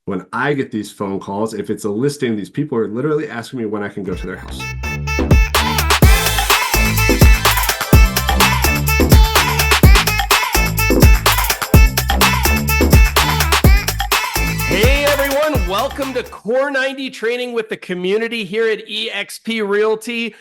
when I get these phone calls, if it's a listing, these people are literally asking me when I can go to their house. Hey everyone, welcome to Core 90 Training with the community here at eXp Realty,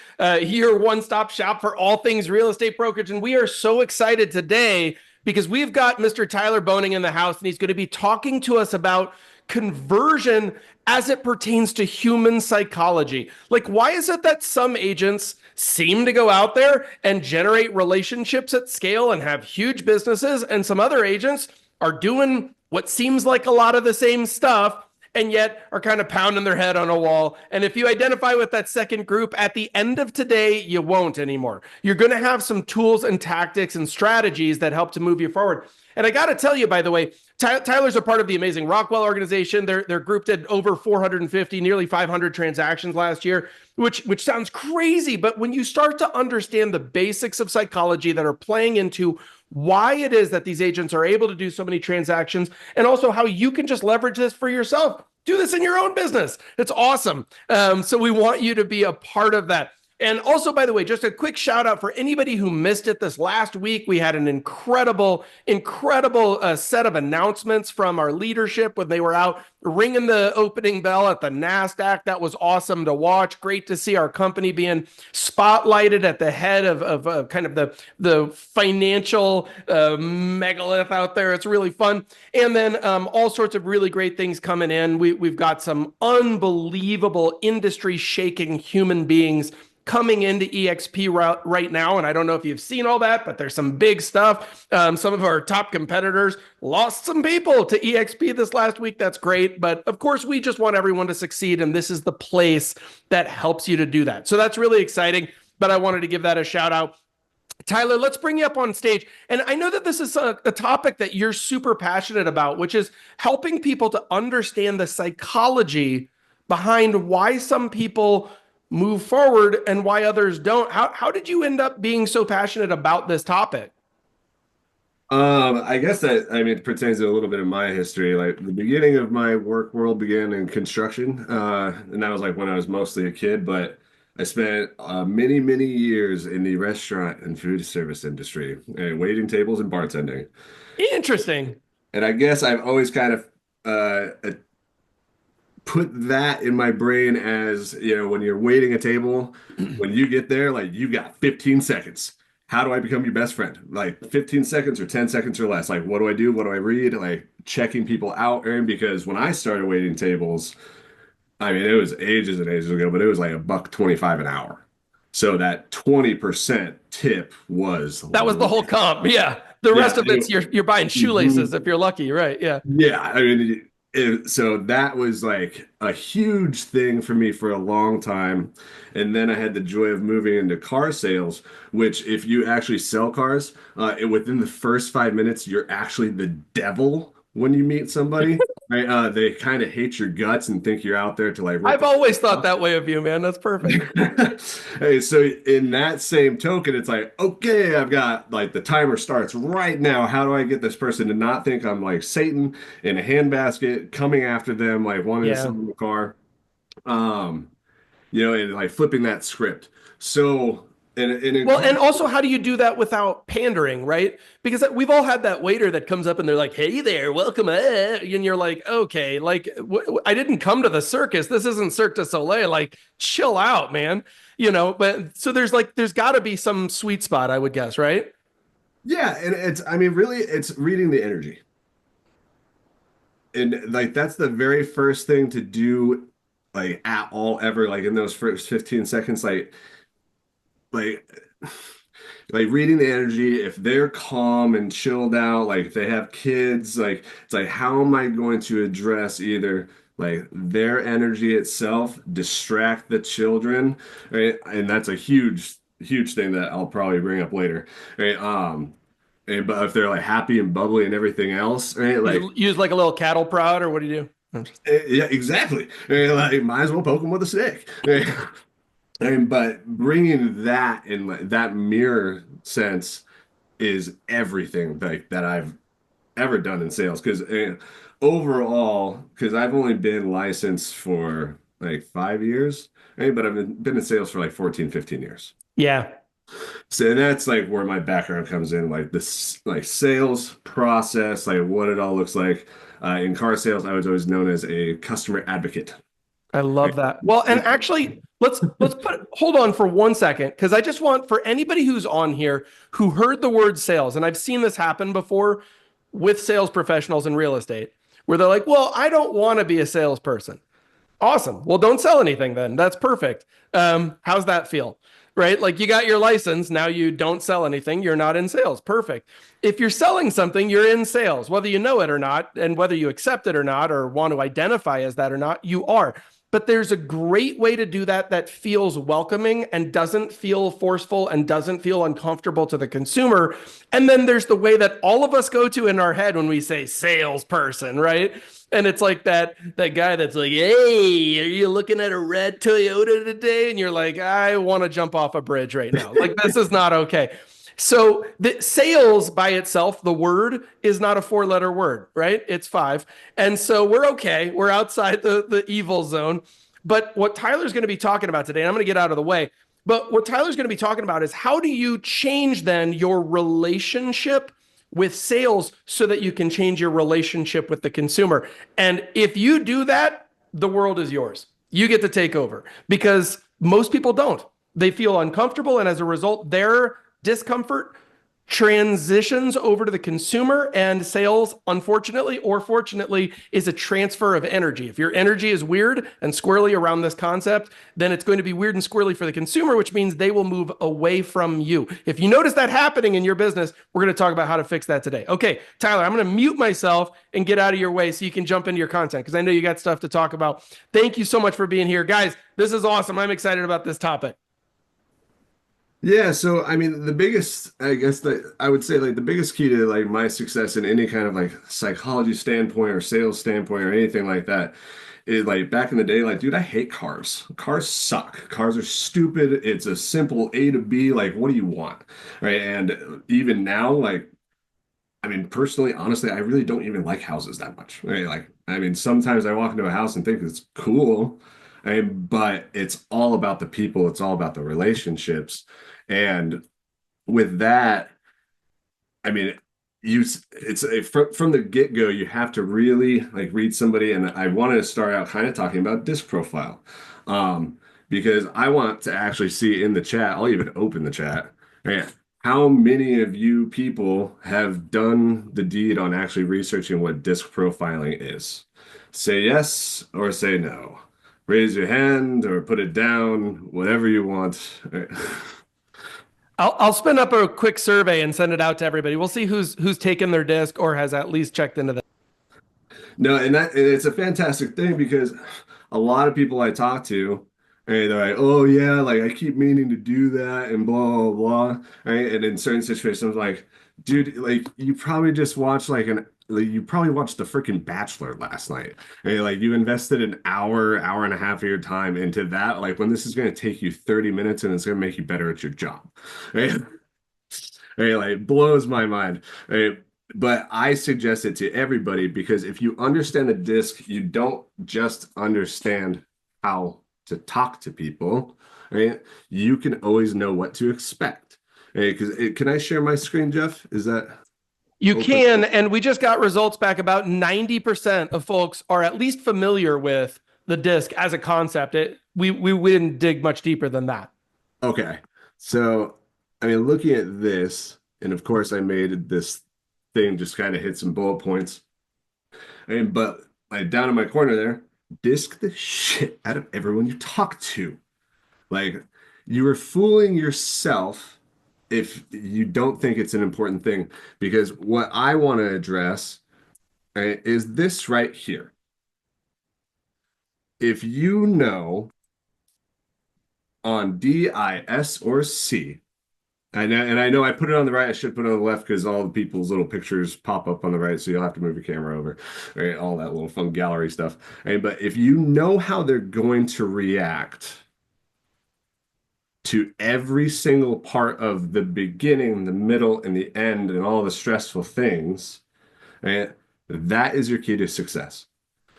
your one-stop shop for all things real estate brokerage. And we are so excited today because we've got Mr. Tyler Boening in the house, and he's going to be talking to us about conversion as it pertains to human psychology. Like, why is it that some agents seem to go out there and generate relationships at scale and have huge businesses, and some other agents are doing what seems like a lot of the same stuff and yet are kind of pounding their head on a wall? And if you identify with that second group, at the end of today, you won't anymore. You're going to have some tools and tactics and strategies that help to move you forward. And I got to tell you, by the way, Tyler's a part of the amazing Rockwell organization. Their group did over 450, nearly 500 transactions last year, which sounds crazy. But when you start to understand the basics of psychology that are playing into why it is that these agents are able to do so many transactions, and also how you can just leverage this for yourself, do this in your own business. It's awesome. So we want you to be a part of that. And also, by the way, just a quick shout out for anybody who missed it this last week. We had an incredible set of announcements from our leadership when they were out ringing the opening bell at the NASDAQ. That was awesome to watch. Great to see our company being spotlighted at the head of kind of the financial megalith out there. It's really fun. And then all sorts of really great things coming in. We've got some unbelievable industry-shaking human beings coming into eXp right now. And I don't know if you've seen all that, but there's some big stuff. Some of our top competitors lost some people to eXp this last week. That's great. But of course, we just want everyone to succeed. And this is the place that helps you to do that. So that's really exciting. But I wanted to give that a shout out. Tyler, let's bring you up on stage. And I know that this is a topic that you're super passionate about, which is helping people to understand the psychology behind why some people move forward and why others don't. How did you end up being so passionate about this topic? I guess it pertains to a little bit of my history. Like the beginning of my work world began in construction, and that was like when I was mostly a kid. But I spent many years in the restaurant and food service industry, and waiting tables and bartending. Interesting. And I guess I've always kind of put that in my brain as, when you're waiting a table, when you get there, like you got 15 seconds. How do I become your best friend? Like 15 seconds or 10 seconds or less. Like, what do I do? What do I read? Like checking people out. And because when I started waiting tables, it was ages and ages ago, but it was like $1.25 an hour. So that 20% tip was That was the whole comp. Yeah. The rest of it's you're buying shoelaces if you're lucky, right? Yeah. Yeah. So that was like a huge thing for me for a long time. And then I had the joy of moving into car sales, which if you actually sell cars, within the first 5 minutes, you're actually the devil when you meet somebody, right? They kind of hate your guts and think you're out there to like. I've always thought that way of you, man. That's perfect. Hey, so in that same token, it's like, okay, I've got like the timer starts right now. How do I get this person to not think I'm like Satan in a handbasket coming after them, like wanting to sell them a car? And like flipping that script. So And also, how do you do that without pandering, right? Because we've all had that waiter that comes up and they're like, "Hey there, welcome," and you're like, "Okay, like I didn't come to the circus. This isn't Cirque du Soleil. Like, chill out, man." But so there's got to be some sweet spot, I would guess, right? Yeah, and really, it's reading the energy, and like that's the very first thing to do, like at all ever, like in those first 15 seconds, like like reading the energy. If they're calm and chilled out, like if they have kids, like it's like how am I going to address either like their energy itself, distract the children, right? And that's a huge thing that I'll probably bring up later, right? But if they're like happy and bubbly and everything else, right? Like Use like a little cattle prod, or what do you do? yeah, exactly. Right? Like might as well poke them with a stick. Right? But bringing that in that mirror sense is everything that I've ever done in sales. Because overall, because I've only been licensed for like 5 years, right? But I've been in sales for like 14, 15 years. Yeah, So that's like where my background comes in, like this, like sales process, like what it all looks like. In car sales, I was always known as a customer advocate. I love that. Well, and actually, let's put hold on for 1 second because I just want for anybody who's on here who heard the word sales, and I've seen this happen before with sales professionals in real estate, where they're like, "Well, I don't want to be a salesperson." Awesome. Well, don't sell anything then. That's perfect. How's that feel? Right? Like you got your license. Now you don't sell anything. You're not in sales. Perfect. If you're selling something, you're in sales, whether you know it or not, and whether you accept it or not, or want to identify as that or not, you are. But there's a great way to do that that feels welcoming and doesn't feel forceful and doesn't feel uncomfortable to the consumer. And then there's the way that all of us go to in our head when we say salesperson, right? And it's like that guy that's like, "Hey, are you looking at a red Toyota today?" And you're like, "I want to jump off a bridge right now. Like this is not okay." So the sales by itself, the word is not a four-letter word, right? It's five. And so we're okay. We're outside the evil zone. But what Tyler's going to be talking about today, and I'm going to get out of the way, but what Tyler's going to be talking about is how do you change then your relationship with sales so that you can change your relationship with the consumer. And if you do that, the world is yours. You get to take over because most people don't. They feel uncomfortable. And as a result, their discomfort transitions over to the consumer, and sales, unfortunately or fortunately, is a transfer of energy. If your energy is weird and squirrely around this concept, then it's going to be weird and squirrely for the consumer, which means they will move away from you. If you notice that happening in your business, we're going to talk about how to fix that today. Okay, Tyler, I'm going to mute myself and get out of your way so you can jump into your content because I know you got stuff to talk about. Thank you so much for being here. Guys, this is awesome. I'm excited about this topic. Yeah, so I mean, the biggest, I guess that I would say like the biggest key to like my success in any kind of like psychology standpoint or sales standpoint or anything like that is like back in the day, like, dude, I hate cars. Cars suck. Cars are stupid. It's a simple A to B. Like, what do you want? Right. And even now, like, I mean, personally, honestly, I really don't even like houses that much. Right? Like, I mean, sometimes I walk into a house and think it's cool, but it's all about the people. It's all about the relationships. And with that, I mean, from the get-go, you have to really like read somebody. And I wanted to start out kind of talking about disc profile, um, because I want to actually see in the chat. I'll even open the chat. Right? How many of you people have done the deed on actually researching what disc profiling is? Say yes or say no. Raise your hand or put it down, whatever you want. Right? I'll spin up a quick survey and send it out to everybody. We'll see who's taken their disc or has at least checked into that. No, and it's a fantastic thing because a lot of people I talk to, and they're like, "Oh yeah, like I keep meaning to do that," and blah blah blah. Right? And in certain situations, I'm like, dude, like you probably just watched like you probably watched the freaking Bachelor last night. And like you invested an hour and a half of your time into that. Like when this is going to take you 30 minutes and it's going to make you better at your job. Right? Right? Like it blows my mind. Right? But I suggest it to everybody because if you understand the disc, you don't just understand how to talk to people, right? You can always know what to expect. Right? Because can I share my screen, Jeff? Is that You open? can, and we just got results back. About 90% of folks are at least familiar with the disc as a concept. We didn't dig much deeper than that. Okay. So, I mean, looking at this, and of course, I made this thing just kind of hit some bullet points. And but like down in my corner there, disc the shit out of everyone you talk to. Like you are fooling yourself if you don't think it's an important thing. Because what I want to address, right, is this right here. If you know on D, I, S, or C, and I know I put it on the right. I should put it on the left because all the people's little pictures pop up on the right, so you'll have to move your camera over, right? All that little fun gallery stuff. Right? But if you know how they're going to react to every single part of the beginning, the middle, and the end, and all the stressful things, right? That is your key to success.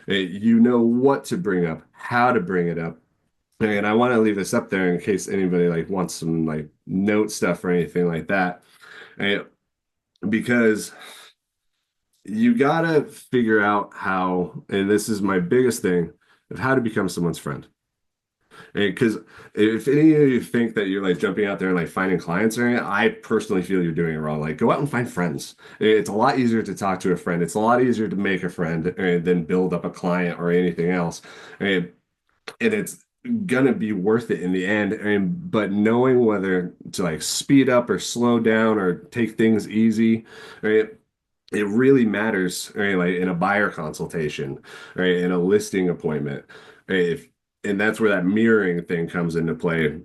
You know what to bring up, how to bring it up. And I want to leave this up there in case anybody like wants some like note stuff or anything like that. And because you gotta figure out how, and this is my biggest thing, of how to become someone's friend. Because if any of you think that you're like jumping out there and like finding clients or anything, I personally feel you're doing it wrong. Like go out and find friends. It's a lot easier to talk to a friend. It's a lot easier to make a friend than build up a client or anything else. And it's gonna be worth it in the end. But knowing whether to like speed up or slow down or take things easy, right? It really matters, right? Like in a buyer consultation, right? In a listing appointment, right? And that's where that mirroring thing comes into play.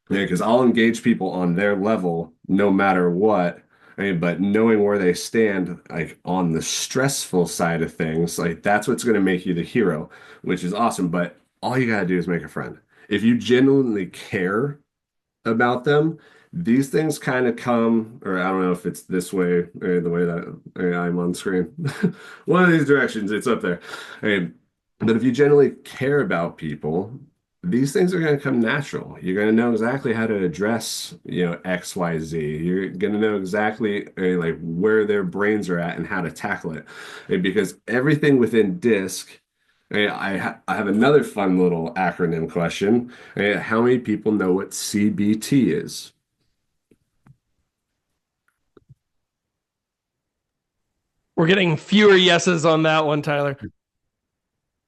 Yeah, because I'll engage people on their level no matter what. But knowing where they stand, like on the stressful side of things, like that's what's going to make you the hero, which is awesome. But all you got to do is make a friend. If you genuinely care about them, these things kind of come, or I don't know if it's this way or the way that I'm on screen. One of these directions, it's up there. Um, but if you generally care about people, these things are going to come natural. You're going to know exactly how to address, X, Y, Z. You're going to know exactly like where their brains are at and how to tackle it. Because everything within DISC, I have another fun little acronym question. How many people know what CBT is? We're getting fewer yeses on that one, Tyler.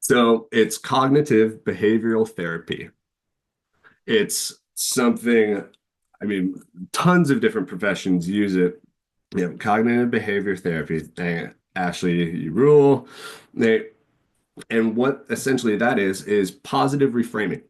So it's cognitive behavioral therapy. It's something, I mean, tons of different professions use it. Cognitive behavior therapy. Ashley, you rule. They, and what essentially that is positive reframing.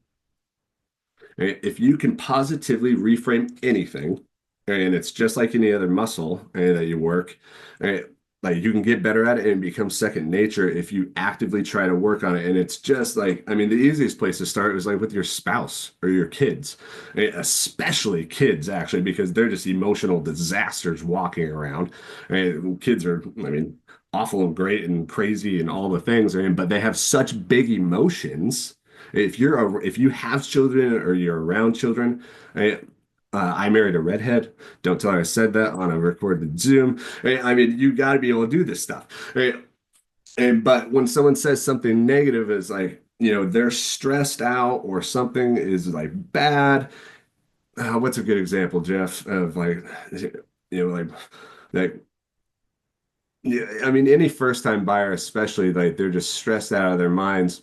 Right? If you can positively reframe anything, and it's just like any other muscle that you work, right? Like you can get better at it and become second nature if you actively try to work on it. And it's just like, I mean, the easiest place to start is like with your spouse or your kids, right? Especially kids, actually, because they're just emotional disasters walking around. Right? Kids are, I mean, awful and great and crazy and all the things, right? But they have such big emotions if you have children or you're around children, I, I married a redhead. Don't tell her I said that on a recorded Zoom. Right? I mean, you got to be able to do this stuff. Right? But when someone says something negative, is like they're stressed out or something is like bad. What's a good example, Jeff, of like like yeah, I mean, any first time buyer, especially like they're just stressed out of their minds.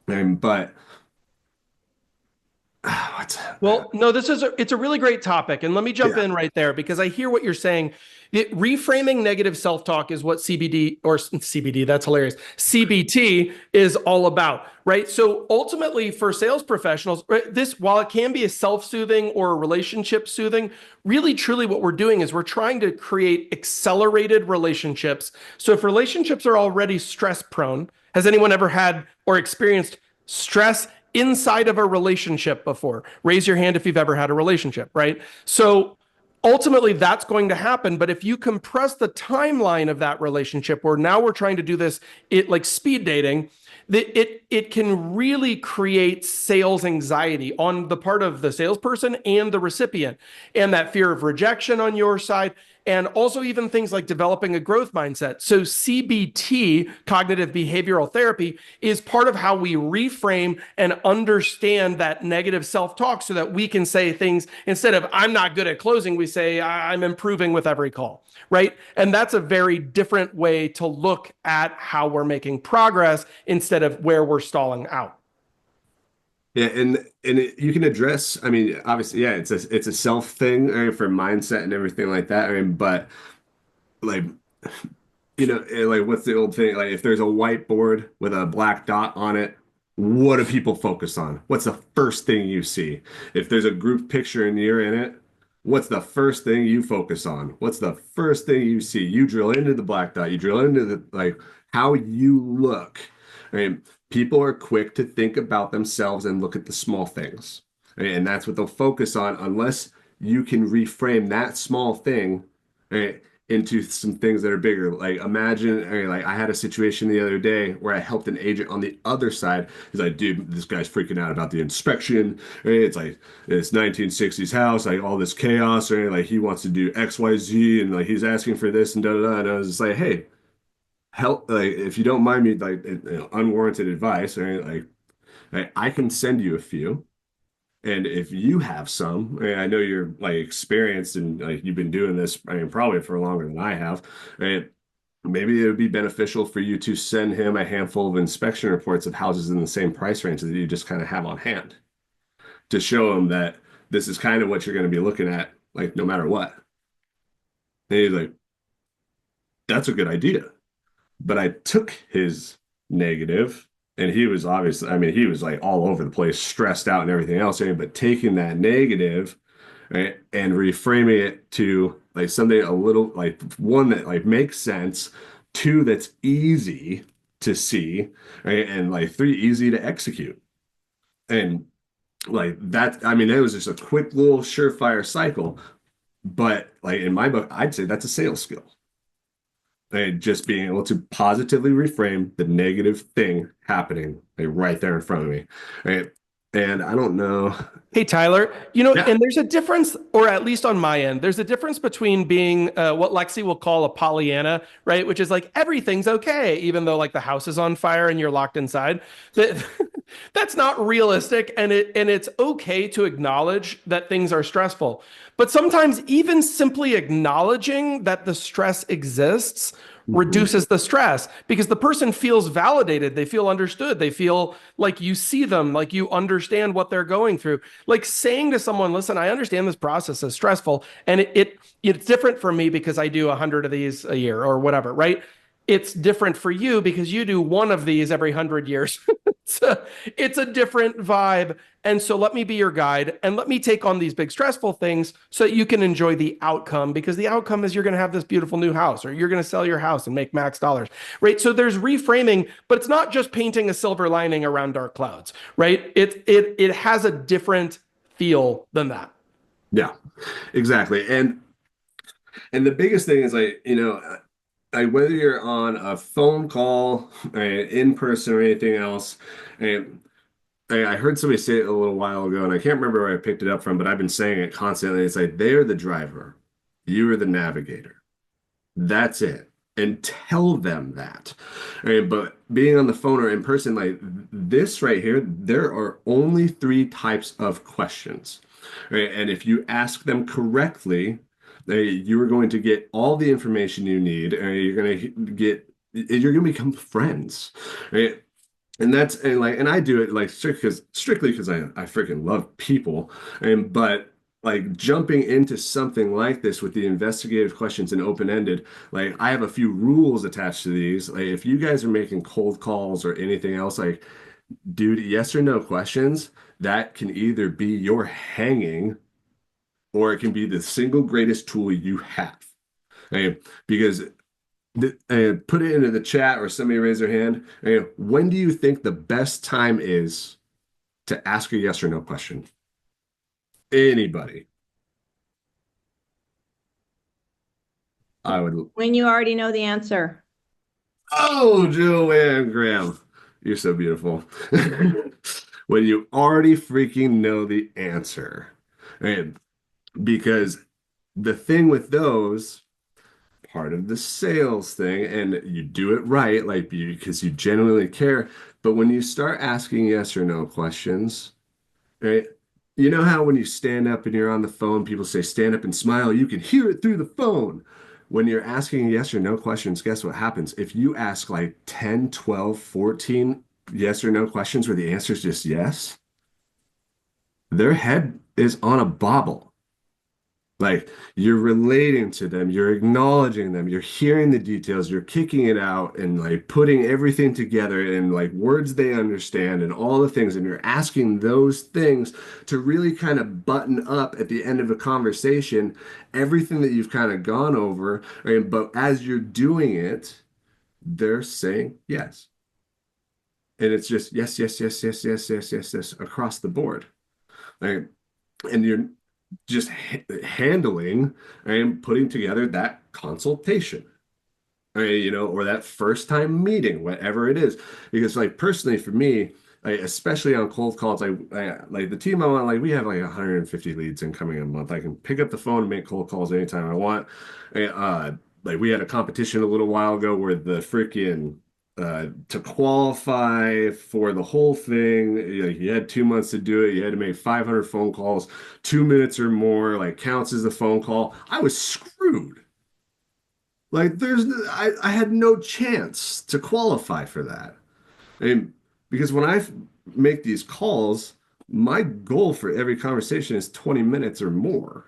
But what's Well, no, it's a really great topic. And let me jump yeah. in right there because I hear what you're saying. Reframing negative self-talk is what CBD or CBD, that's hilarious. CBT is all about, right? So ultimately for sales professionals, right, this, while it can be a self-soothing or a relationship soothing, really truly what we're doing is we're trying to create accelerated relationships. So if relationships are already stress prone, has anyone ever had or experienced stress inside of a relationship before? Raise your hand if you've ever had a relationship, right? So ultimately that's going to happen. But if you compress the timeline of that relationship, where now we're trying to do this, it like speed dating, it can really create sales anxiety on the part of the salesperson and the recipient, and that fear of rejection on your side, and also even things like developing a growth mindset. So CBT, cognitive behavioral therapy, is part of how we reframe and understand that negative self-talk so that we can say things instead of I'm not good at closing, we say I'm improving with every call, right? And that's a very different way to look at how we're making progress instead of where we're stalling out. Yeah, you can address. I mean, obviously, yeah, it's a self thing for mindset and everything like that. I mean, but like like what's the old thing? Like if there's a whiteboard with a black dot on it, what do people focus on? What's the first thing you see? If there's a group picture and you're in it, what's the first thing you focus on? What's the first thing you see? You drill into the black dot, you drill into the like how you look. I mean, people are quick to think about themselves and look at the small things. Right? And that's what they'll focus on unless you can reframe that small thing. Right? into some things that are bigger. Like imagine, I mean, like I had a situation the other day where I helped an agent on the other side. He's like, dude, this guy's freaking out about the inspection. And it's like it's 1960s house, like all this chaos, or like he wants to do XYZ and like he's asking for this and da da da. And I was just like, hey, help, like if you don't mind me, like unwarranted advice, right? Like I can send you a few. And if you have some, I mean, I know you're like experienced and like you've been doing this, I mean, probably for longer than I have. Right? Maybe it would be beneficial for you to send him a handful of inspection reports of houses in the same price range that you just kind of have on hand to show him that this is kind of what you're going to be looking at, like no matter what. And he's like, that's a good idea. But I took his negative and he was obviously, I mean, he was like all over the place, stressed out and everything else. But taking that negative, right, and reframing it to like something a little like one that like makes sense, two that's easy to see, right, and like three easy to execute. And like that, I mean, it was just a quick little surefire cycle. But like in my book, I'd say that's a sales skill. And just being able to positively reframe the negative thing happening like right there in front of me. Right. And I don't know. Hey, Tyler, Yeah. and there's a difference, or at least on my end, there's a difference between being what Lexi will call a Pollyanna, right? Which is like everything's okay, even though like the house is on fire and you're locked inside. That that's not realistic, and it's okay to acknowledge that things are stressful. But sometimes even simply acknowledging that the stress exists Mhm. reduces the stress because the person feels validated. They feel understood. They feel like you see them, like you understand what they're going through. Like saying to someone, listen, I understand this process is stressful and it's different for me because I do 100 of these a year or whatever, right? It's different for you because you do one of these every 100 years. It's a different vibe. And so let me be your guide and let me take on these big stressful things so that you can enjoy the outcome because the outcome is you're going to have this beautiful new house or you're going to sell your house and make max dollars, right? So there's reframing, but it's not just painting a silver lining around dark clouds, right? It has a different feel than that. Yeah, exactly. And the biggest thing is like, like whether you're on a phone call, in person or anything else, and I heard somebody say it a little while ago, and I can't remember where I picked it up from, but I've been saying it constantly. It's like they're the driver, you are the navigator. That's it. And tell them that. Right? But being on the phone or in person, like this right here, there are only three types of questions. Right? And if you ask them correctly, you are going to get all the information you need, and you're going to become friends. Right? And I do it like strictly because I freaking love people. And but like jumping into something like this with the investigative questions and open-ended, like I have a few rules attached to these. Like if you guys are making cold calls or anything else, like dude, yes or no questions, that can either be your hanging or it can be the single greatest tool you have. Right? Because and put it into the chat or somebody raise their hand. When do you think the best time is to ask a yes or no question? Anybody. I would. When you already know the answer. Oh, Joanne Graham, you're so beautiful. When you already freaking know the answer. And because the thing with those, part of the sales thing, and you do it right, like because you genuinely care. But when you start asking yes or no questions, right? You know how when you stand up and you're on the phone, people say stand up and smile, you can hear it through the phone. When you're asking yes or no questions, guess what happens? If you ask like 10, 12, 14 yes or no questions where the answer is just yes, their head is on a bobble. Like you're relating to them, you're acknowledging them, you're hearing the details, you're kicking it out and like putting everything together in like words they understand and all the things. And you're asking those things to really kind of button up at the end of a conversation, everything that you've kind of gone over. Right? But as you're doing it, they're saying yes. And it's just yes, yes, yes, yes, yes, yes, yes, yes across the board. Right? And you're just handling and putting together that consultation. Or that first time meeting, whatever it is. Because like personally for me, like, especially on cold calls, like the team I want, like we have like 150 leads incoming a month. I can pick up the phone and make cold calls anytime I want. Like we had a competition a little while ago where the freaking to qualify for the whole thing, you had 2 months to do it. You had to make 500 phone calls, 2 minutes or more, like counts as a phone call. I was screwed. Like I had no chance to qualify for that. And because when make these calls, my goal for every conversation is 20 minutes or more.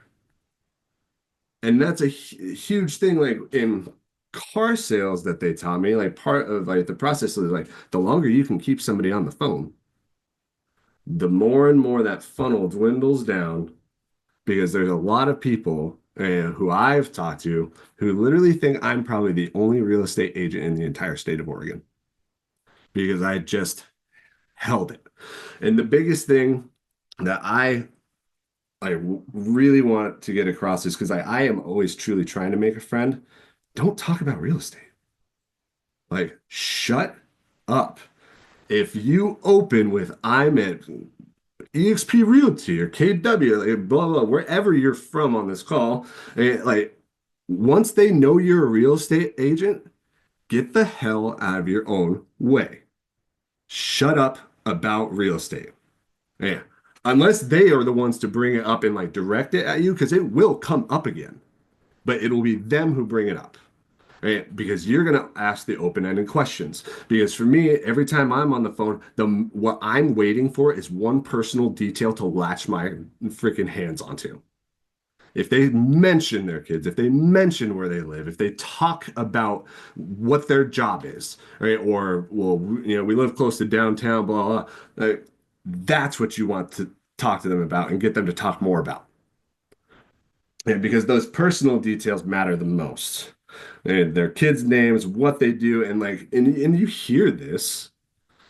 And that's a huge thing, like in car sales that they taught me, like part of like the process is like the longer you can keep somebody on the phone, the more and more that funnel dwindles down because there's a lot of people who I've talked to who literally think I'm probably the only real estate agent in the entire state of Oregon because I just held it. And the biggest thing that I really want to get across is because I am always truly trying to make a friend. Don't talk about real estate. Like, shut up. If you open with I'm at EXP Realty or KW, like, blah, blah, wherever you're from on this call, like once they know you're a real estate agent, get the hell out of your own way. Shut up about real estate. Yeah. Unless they are the ones to bring it up and like direct it at you, because it will come up again, but it'll be them who bring it up. Right? Because you're gonna ask the open-ended questions. Because for me, every time I'm on the phone, what I'm waiting for is one personal detail to latch my freaking hands onto. If they mention their kids, if they mention where they live, if they talk about what their job is, right? Or, well, we live close to downtown, blah, blah, that's what you want to talk to them about and get them to talk more about. And because those personal details matter the most. And their kids' names, what they do, and and you hear this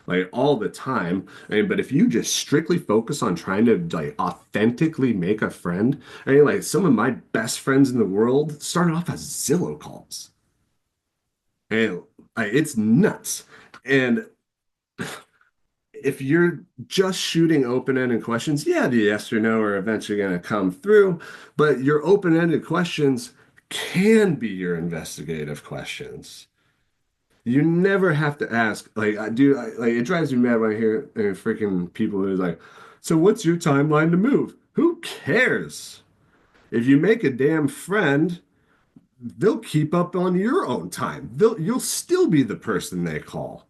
like all the time. But if you just strictly focus on trying to like authentically make a friend, like some of my best friends in the world started off as Zillow calls. And it's nuts. And if you're just shooting open-ended questions, yeah, the yes or no are eventually going to come through, but your open-ended questions can be your investigative questions. You never have to ask. Like it drives me mad when I hear freaking people who's like, so what's your timeline to move? Who cares? If you make a damn friend, they'll keep up on your own time. You'll still be the person they call.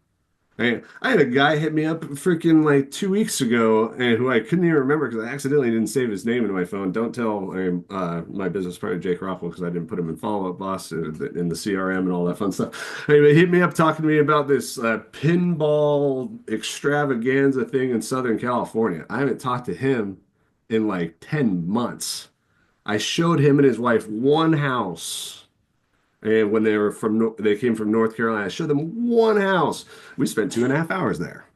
I had a guy hit me up freaking like 2 weeks ago, and who I couldn't even remember because I accidentally didn't save his name in my phone. Don't tell my business partner Jake Rothwell because I didn't put him in follow-up boss in the CRM and all that fun stuff. Anyway, he hit me up talking to me about this pinball extravaganza thing in Southern California. I haven't talked to him in like 10 months. I showed him and his wife one house. And when they came from North Carolina, I showed them one house. We spent 2.5 hours there.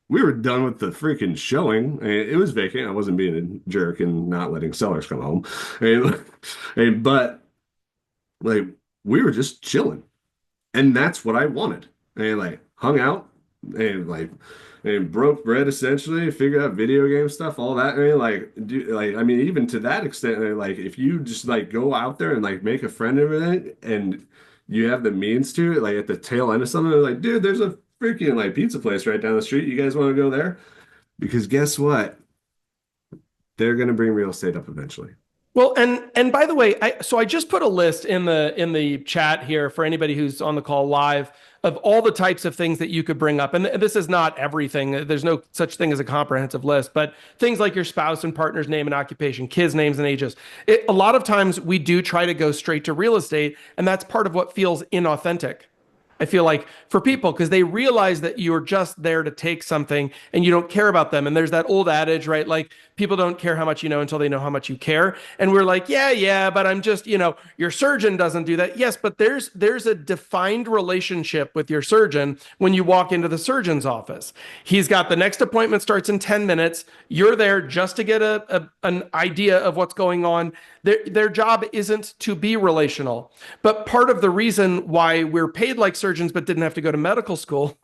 We were done with the freaking showing. It was vacant. I wasn't being a jerk and not letting sellers come home. But like we were just chilling. And that's what I wanted. And like hung out and broke bread essentially, figured out video game stuff, all that. I mean, even to that extent, like if you just like go out there and like make a friend of it and you have the means to it, like at the tail end of something, they're like, dude, there's a freaking like pizza place right down the street. You guys want to go there? Because guess what? They're gonna bring real estate up eventually. Well, and by the way, I just put a list in the chat here for anybody who's on the call live of all the types of things that you could bring up. And this is not everything. There's no such thing as a comprehensive list, but things like your spouse and partner's name and occupation, kids' names and ages. A lot of times we do try to go straight to real estate, and that's part of what feels inauthentic. I feel like for people, because they realize that you're just there to take something and you don't care about them. And there's that old adage, right? Like people don't care how much you know until they know how much you care. And we're like, yeah, but I'm just, your surgeon doesn't do that. Yes, but there's a defined relationship with your surgeon when you walk into the surgeon's office. He's got the next appointment starts in 10 minutes. You're there just to get an idea of what's going on. Their job isn't to be relational. But part of the reason why we're paid like surgeons but didn't have to go to medical school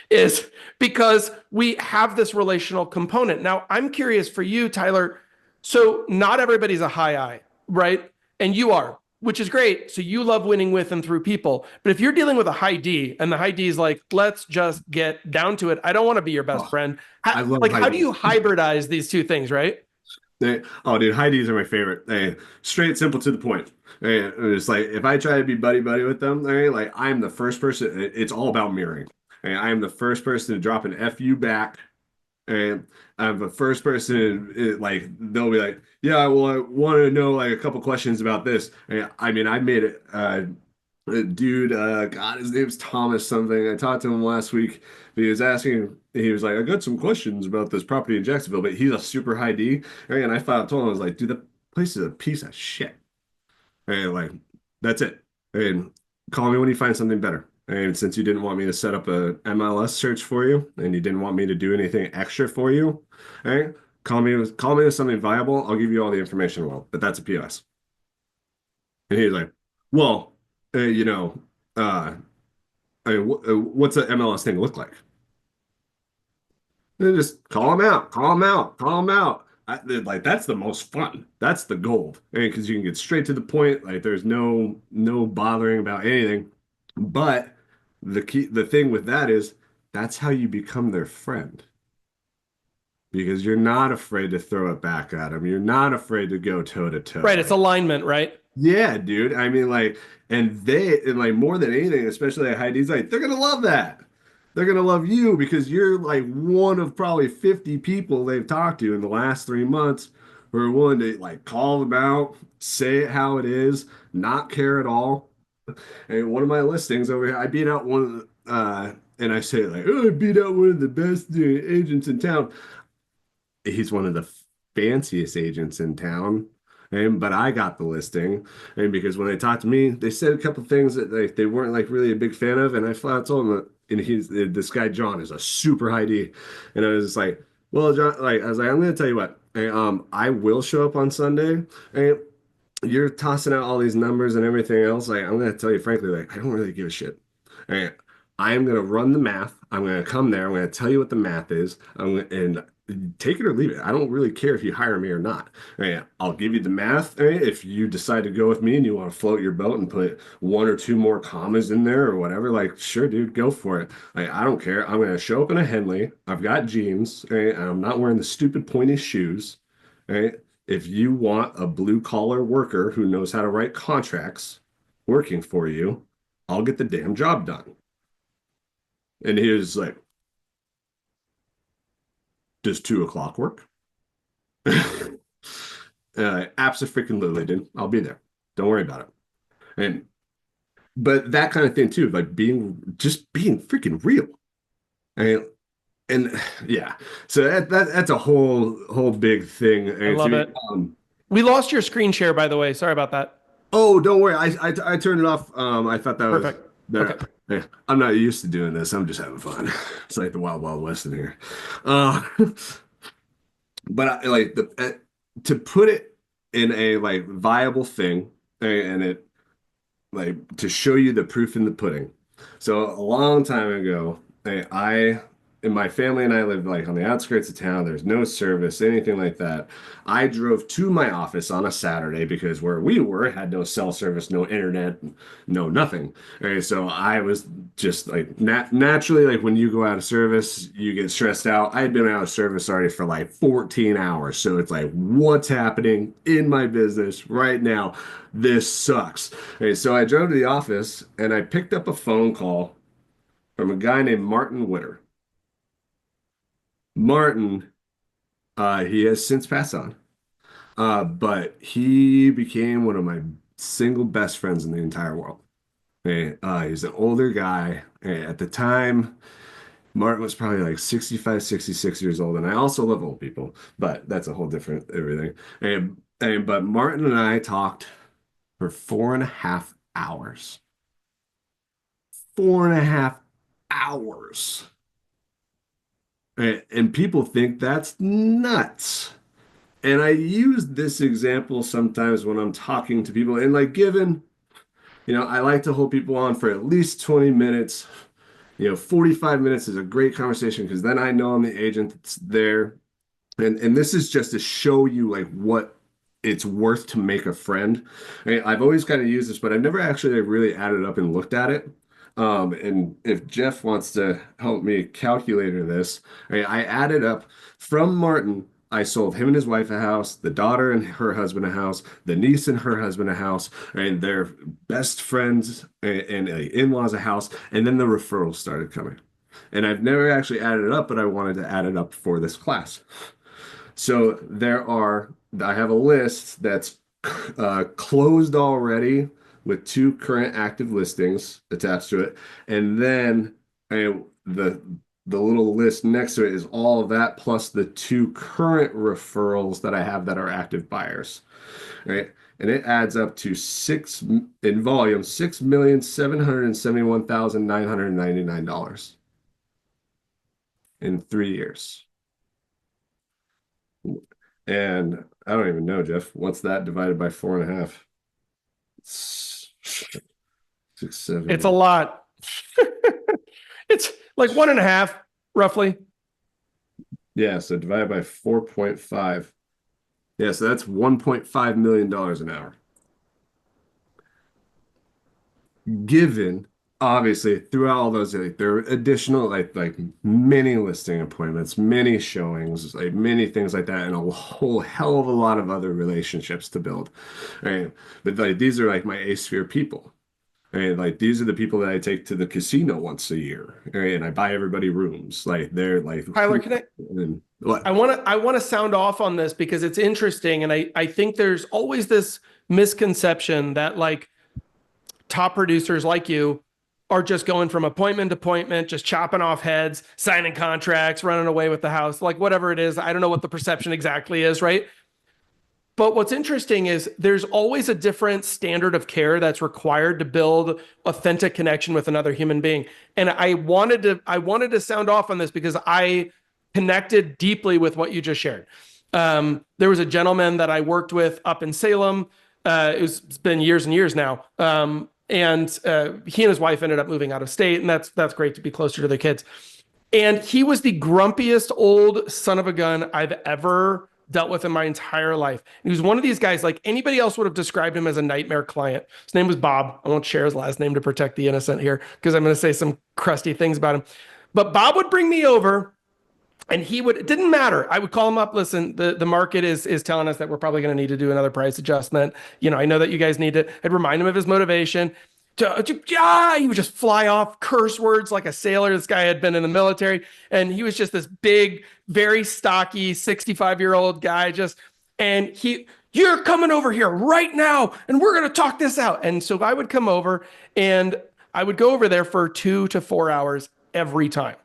is because we have this relational component. Now, I'm curious for you, Tyler. So, not everybody's a high I, right? And you are, which is great. So, you love winning with and through people. But if you're dealing with a high D and the high D is like, let's just get down to it, I don't want to be your best Oh, friend. I love Like, high how do you D's. hybridize these two things, right? Oh, dude, high D's are my favorite. Straight, simple, to the point. It's like if I try to be buddy buddy with them, like I'm the first person. It's all about mirroring. I am the first person to drop an "fu" back, and I'm the first person. Like they'll be like, "Yeah, well, I want to know like a couple questions about this." I mean, I made it. Dude, God, his name's Thomas something. I talked to him last week. He was asking, he was like, I got some questions about this property in Jacksonville, but he's a super high D. And I thought, told him, I was like, dude, the place is a piece of shit. And like, that's it. And call me when you find something better. And since you didn't want me to set up a MLS search for you, and you didn't want me to do anything extra for you, hey, call me with something viable. I'll give you all the information. Well, but that's a POS. And he was like, well, uh, you know, uh, what's an MLS thing look like? And just call them out, call them out, call them out. Like that's the most fun. That's the gold, because you can get straight to the point. Like there's no bothering about anything. But the thing with that is that's how you become their friend because you're not afraid to throw it back at them. You're not afraid to go toe to Right. toe. It's alignment, right? Yeah, dude. I mean, like, and like more than anything, especially at Heidi's, like, they're gonna love that. They're gonna love you because you're like one of probably 50 people they've talked to in the last 3 months who are willing to like call them out, say it how it is, not care at all. And one of my listings over here, I beat out one of and I say like, oh, I beat out one of the best agents in town. He's one of the fanciest agents in town. And but I got the listing, and because when they talked to me, they said a couple things that they weren't like really a big fan of, and I flat told them that, and he's this guy John is a super high D, and I was just like, well, John, like I was like, I'm gonna tell you what, I will show up on Sunday, and you're tossing out all these numbers and everything else. Like I'm gonna tell you frankly, like I don't really give a shit. And I am gonna run the math. I'm gonna come there. I'm gonna tell you what the math is. And take it or leave it. I don't really care if you hire me or not. I'll give you the math. If you decide to go with me and you want to float your boat and put one or two more commas in there or whatever, like sure, dude, go for it. Like, I don't care. I'm gonna show up in a Henley. I've got jeans. And I'm not wearing the stupid pointy shoes. Right? If you want a blue collar worker who knows how to write contracts working for you, I'll get the damn job done. And he was like, does 2 o'clock work? Abso-freaking-lutely, dude. I'll be there. Don't worry about it. And but that kind of thing too, like being freaking real. And and yeah, so that's a whole big thing. I And to love me, it. We lost your screen share, by the way. Sorry about that. oh, don't worry. I turned it off. I thought that was Perfect. there. Okay. Yeah, I'm not used to doing this. I'm just having fun. It's like the Wild Wild West in here. Uh, but I, like to put it in a like viable thing, and it like to show you the proof in the pudding. So a long time ago, I and my family and I lived like on the outskirts of town. There's no service, anything like that. I drove to my office on a Saturday because where we were had no cell service, no internet, no nothing. So I was just like naturally like when you go out of service, you get stressed out. I had been out of service already for like 14 hours. So it's like, what's happening in my business right now? This sucks. So I drove to the office and I picked up a phone call from a guy named Martin Witter. Martin, he has since passed on, but he became one of my single best friends in the entire world. He's an older guy. At the time, Martin was probably like 65, 66 years old. And I also love old people, but that's a whole different everything. But Martin and I talked for 4.5 hours. 4.5 hours. And people think that's nuts. And I use this example sometimes when I'm talking to people. And like, I like to hold people on for at least 20 minutes. 45 minutes is a great conversation because then I know I'm the agent that's there. And this is just to show you like what it's worth to make a friend. I've always kind of used this, but I've never actually like, really added up and looked at it. And if Jeff wants to help me calculator this, I added up from Martin. I sold him and his wife a house, the daughter and her husband a house, the niece and her husband a house, and their best friends and in-laws a house, and then the referrals started coming. And I've never actually added it up, but I wanted to add it up for this class. So I have a list that's closed already with 2 current active listings attached to it. And then the little list next to it is all of that plus the 2 current referrals that I have that are active buyers. Right. And it adds up to in volume, $6,771,999 in 3 years. And I don't even know, Jeff, what's that divided by 4.5? 6, 7. It's a lot. It's like 1.5, roughly. Yeah, so divided by 4.5. Yeah, so that's $1.5 million an hour. Given, obviously, throughout all those, like, there are additional, like many listing appointments, many showings, like many things like that, and a whole hell of a lot of other relationships to build. Right? But like these are like my A-sphere people. Right? Like these are the people that I take to the casino once a year, right? And I buy everybody rooms. Like they're like Tyler, can I? and what? I want to sound off on this because it's interesting, and I think there's always this misconception that like top producers like you are just going from appointment to appointment, just chopping off heads, signing contracts, running away with the house, like whatever it is. I don't know what the perception exactly is, right? But what's interesting is there's always a different standard of care that's required to build authentic connection with another human being. And I wanted to sound off on this because I connected deeply with what you just shared. There was a gentleman that I worked with up in Salem. It's been years and years now. And he and his wife ended up moving out of state, and that's great to be closer to their kids. And he was the grumpiest old son of a gun I've ever dealt with in my entire life. And he was one of these guys, like anybody else would have described him as a nightmare client. His name was Bob. I won't share his last name to protect the innocent here because I'm going to say some crusty things about him. But Bob would bring me over and it didn't matter. I would call him up. Listen, the market is telling us that we're probably going to need to do another price adjustment. I know that you guys need it. I'd remind him of his motivation. He would just fly off curse words like a sailor. This guy had been in the military, and he was just this big, very stocky 65-year-old guy. You're coming over here right now, and we're going to talk this out. And so I would come over, and I would go over there for 2 to 4 hours every time.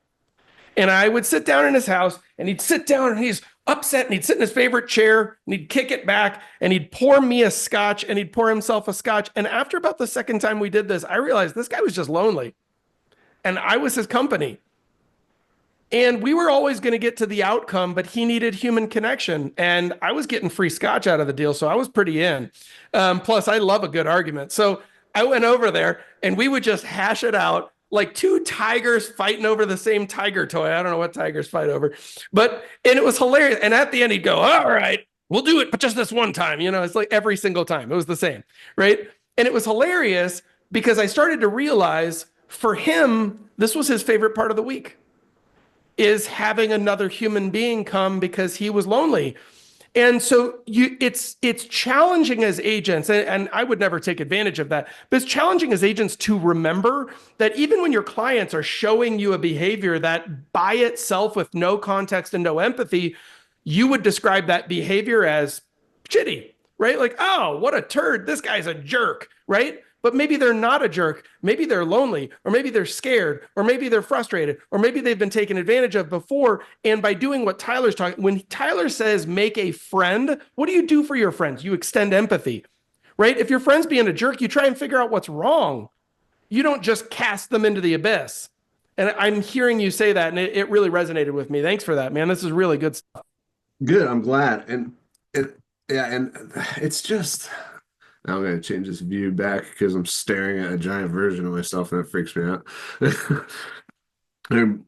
And I would sit down in his house, and he'd sit down, and he's upset, and he'd sit in his favorite chair, and he'd kick it back, and he'd pour me a scotch, and he'd pour himself a scotch. And after about the second time we did this, I realized this guy was just lonely, and I was his company. And we were always going to get to the outcome, but he needed human connection, and I was getting free scotch out of the deal, so I was pretty in. Plus, I love a good argument. So I went over there, and we would just hash it out like 2 tigers fighting over the same tiger toy. I don't know what tigers fight over, and it was hilarious. And at the end, he'd go, all right, we'll do it, but just this one time. It's like every single time. It was the same, right? And it was hilarious because I started to realize for him, this was his favorite part of the week, is having another human being come because he was lonely. And so it's challenging as agents, and I would never take advantage of that, but it's challenging as agents to remember that even when your clients are showing you a behavior that by itself with no context and no empathy, you would describe that behavior as shitty, right? Like, oh, what a turd. This guy's a jerk, right? but maybe they're not a jerk. Maybe they're lonely, or maybe they're scared, or maybe they're frustrated, or maybe they've been taken advantage of before. And by doing what Tyler's talking, when Tyler says make a friend, what do you do for your friends? You extend empathy, right? If your friend's being a jerk, you try and figure out what's wrong. You don't just cast them into the abyss. And I'm hearing you say that, and it really resonated with me. Thanks for that, man. This is really good stuff. Good. I'm glad. And yeah, and it's just now I'm gonna change this view back because I'm staring at a giant version of myself and it freaks me out. Um,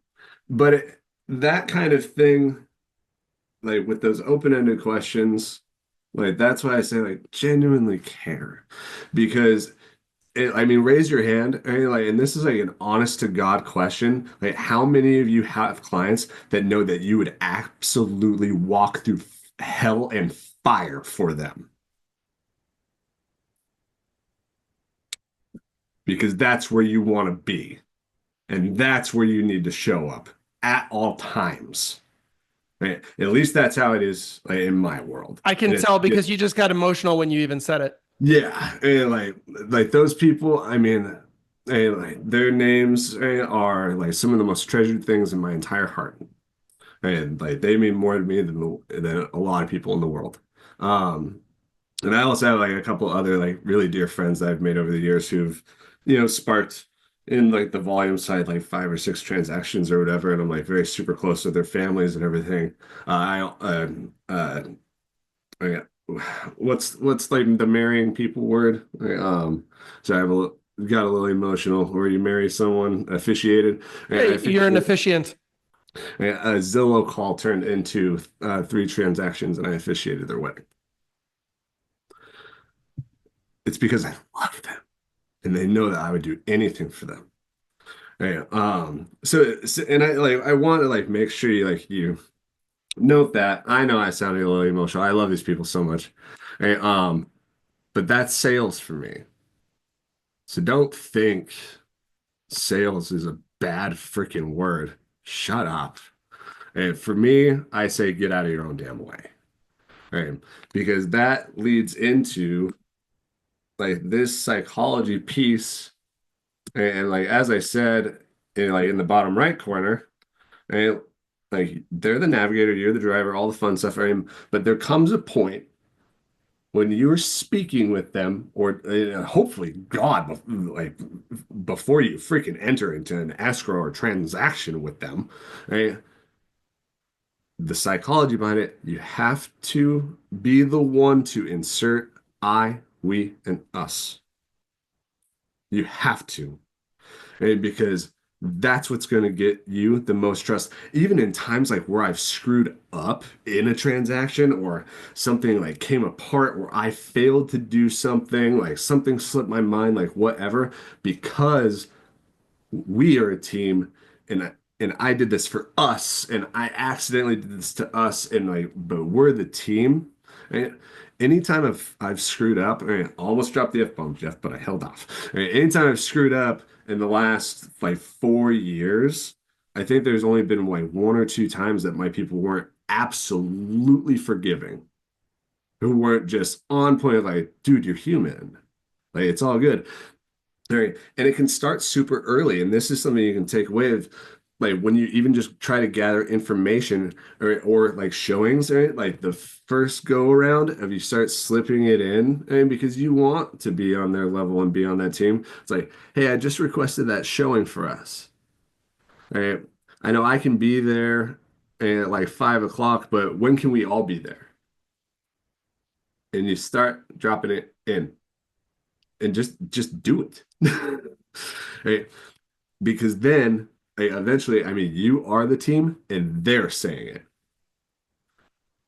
but that kind of thing, like with those open-ended questions, like that's why I say like genuinely care, because I mean, raise your hand. I mean, like, and this is like an honest to God question. Like, how many of you have clients that know that you would absolutely walk through hell and fire for them? Because that's where you want to be. And that's where you need to show up at all times. Right? At least that's how it is like, in my world. I can tell because you just got emotional when you even said it. Yeah, and like those people, I mean, and like their names are like some of the most treasured things in my entire heart, and like they mean more to me than a lot of people in the world. Um, and I also have like a couple other like really dear friends that I've made over the years who've, sparked in like the volume side like 5 or 6 transactions or whatever, and I'm like very super close with their families and everything. I what's like the marrying people word? So I have got a little emotional where you marry someone officiated. Hey, you're an officiant. A Zillow call turned into 3 transactions, and I officiated their wedding. It's because I love them, and they know that I would do anything for them. Yeah. So and I want to like make sure you note that I know I sounded a little emotional. I love these people so much. Right? But that's sales for me. So don't think sales is a bad freaking word. Shut up. And for me, I say get out of your own damn way. Right? Because that leads into like this psychology piece. And like as I said, in the bottom right corner, right? Like they're the navigator, you're the driver, all the fun stuff, right? But there comes a point when you're speaking with them, or hopefully God, like before you freaking enter into an escrow or transaction with them, right? The psychology behind it, you have to be the one to insert I, we, and us. You have to, right? Because that's what's going to get you the most trust. Even in times like where I've screwed up in a transaction or something like came apart where I failed to do something, like something slipped my mind, like whatever, because we are a team and I did this for us and I accidentally did this to us and like but we're the team. And anytime I've screwed up, I almost dropped the F-bomb, Jeff, but I held off. Anytime I've screwed up in the last like 4 years, I think there's only been like 1 or 2 times that my people weren't absolutely forgiving, who weren't just on point, like, dude, you're human. Like, it's all good. Right. And it can start super early. And this is something you can take away of like when you even just try to gather information or like showings, right? Like the first go around of you start slipping it in and because you want to be on their level and be on that team. It's like, hey, I just requested that showing for us. All right. I know I can be there at like 5 o'clock, but when can we all be there? And you start dropping it in and just do it. Right? Because then eventually, I mean, you are the team and they're saying it.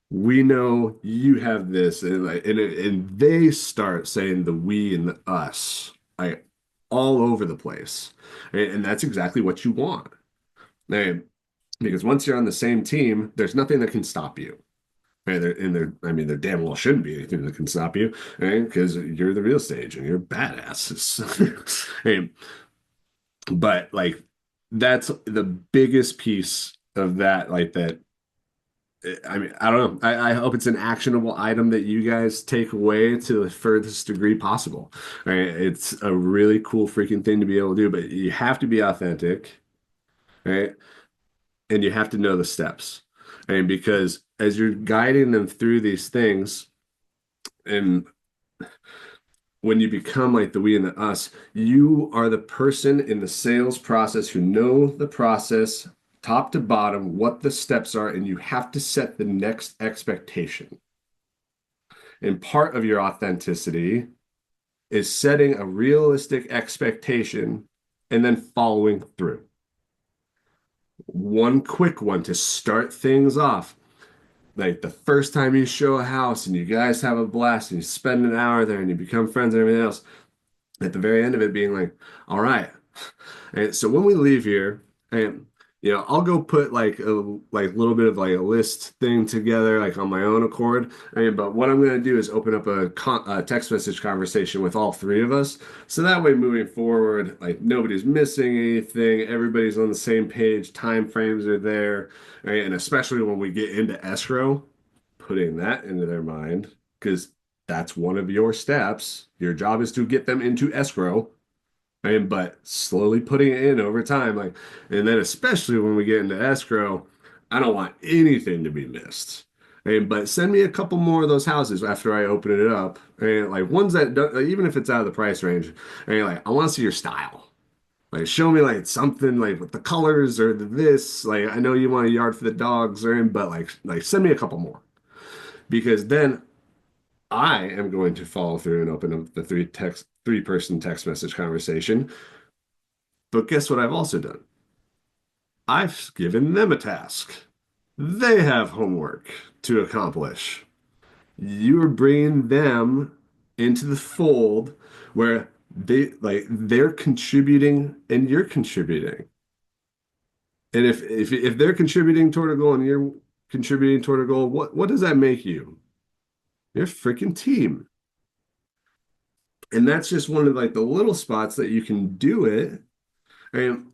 We know you have this, and like, and they start saying the we and the us, like all over the place, and that's exactly what you want. And because once you're on the same team, there's nothing that can stop you. Right? I mean, there damn well shouldn't be anything that can stop you, right? Because you're the real estate agent, you're badass. Hey, but like that's the biggest piece of that, like that I mean, I don't know. I hope it's an actionable item that you guys take away to the furthest degree possible. Right? It's a really cool freaking thing to be able to do, but you have to be authentic, right? And you have to know the steps. And because as you're guiding them through these things, and when you become like the we and the us, you are the person in the sales process who know the process top to bottom, what the steps are, and you have to set the next expectation. And part of your authenticity is setting a realistic expectation and then following through. One quick one to start things off. Like the first time you show a house and you guys have a blast and you spend an hour there and you become friends and everything else, at the very end of it being like, all right. And so when we leave here, and I'll go put like a little bit of like a list thing together, like on my own accord. But what I'm gonna do is open up a text message conversation with all three of us, so that way moving forward, like nobody's missing anything, everybody's on the same page, time frames are there, right? And especially when we get into escrow, putting that into their mind because that's one of your steps. Your job is to get them into escrow, right? But slowly putting it in over time, like, and then especially when we get into escrow, I don't want anything to be missed. But send me a couple more of those houses after I open it up, and like ones that don't, like, even if it's out of the price range, and like I want to see your style. Like show me like something like with the colors or this. Like I know you want a yard for the dogs, or but like send me a couple more because then I am going to follow through and open up the three person text message conversation. But guess what I've also done? I've given them a task. They have homework to accomplish. You're bringing them into the fold where they're contributing and you're contributing. And if they're contributing toward a goal and you're contributing toward a goal, what does that make you? You're a freaking team. And that's just one of like the little spots that you can do it, and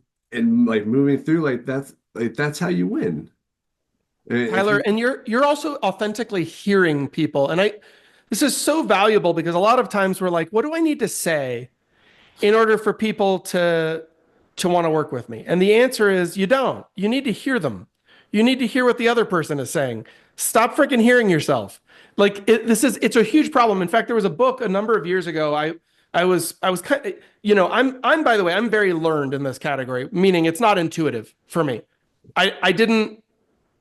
like moving through that's how you win. And if Tyler, you and you're also authentically hearing people. And this is so valuable because a lot of times we're like, what do I need to say in order for people to want to work with me? And the answer is you don't. You need to hear them. You need to hear what the other person is saying. Stop freaking hearing yourself. Like it's a huge problem. In fact, there was a book a number of years ago. I was kind of, I'm by the way, I'm very learned in this category, meaning it's not intuitive for me. I didn't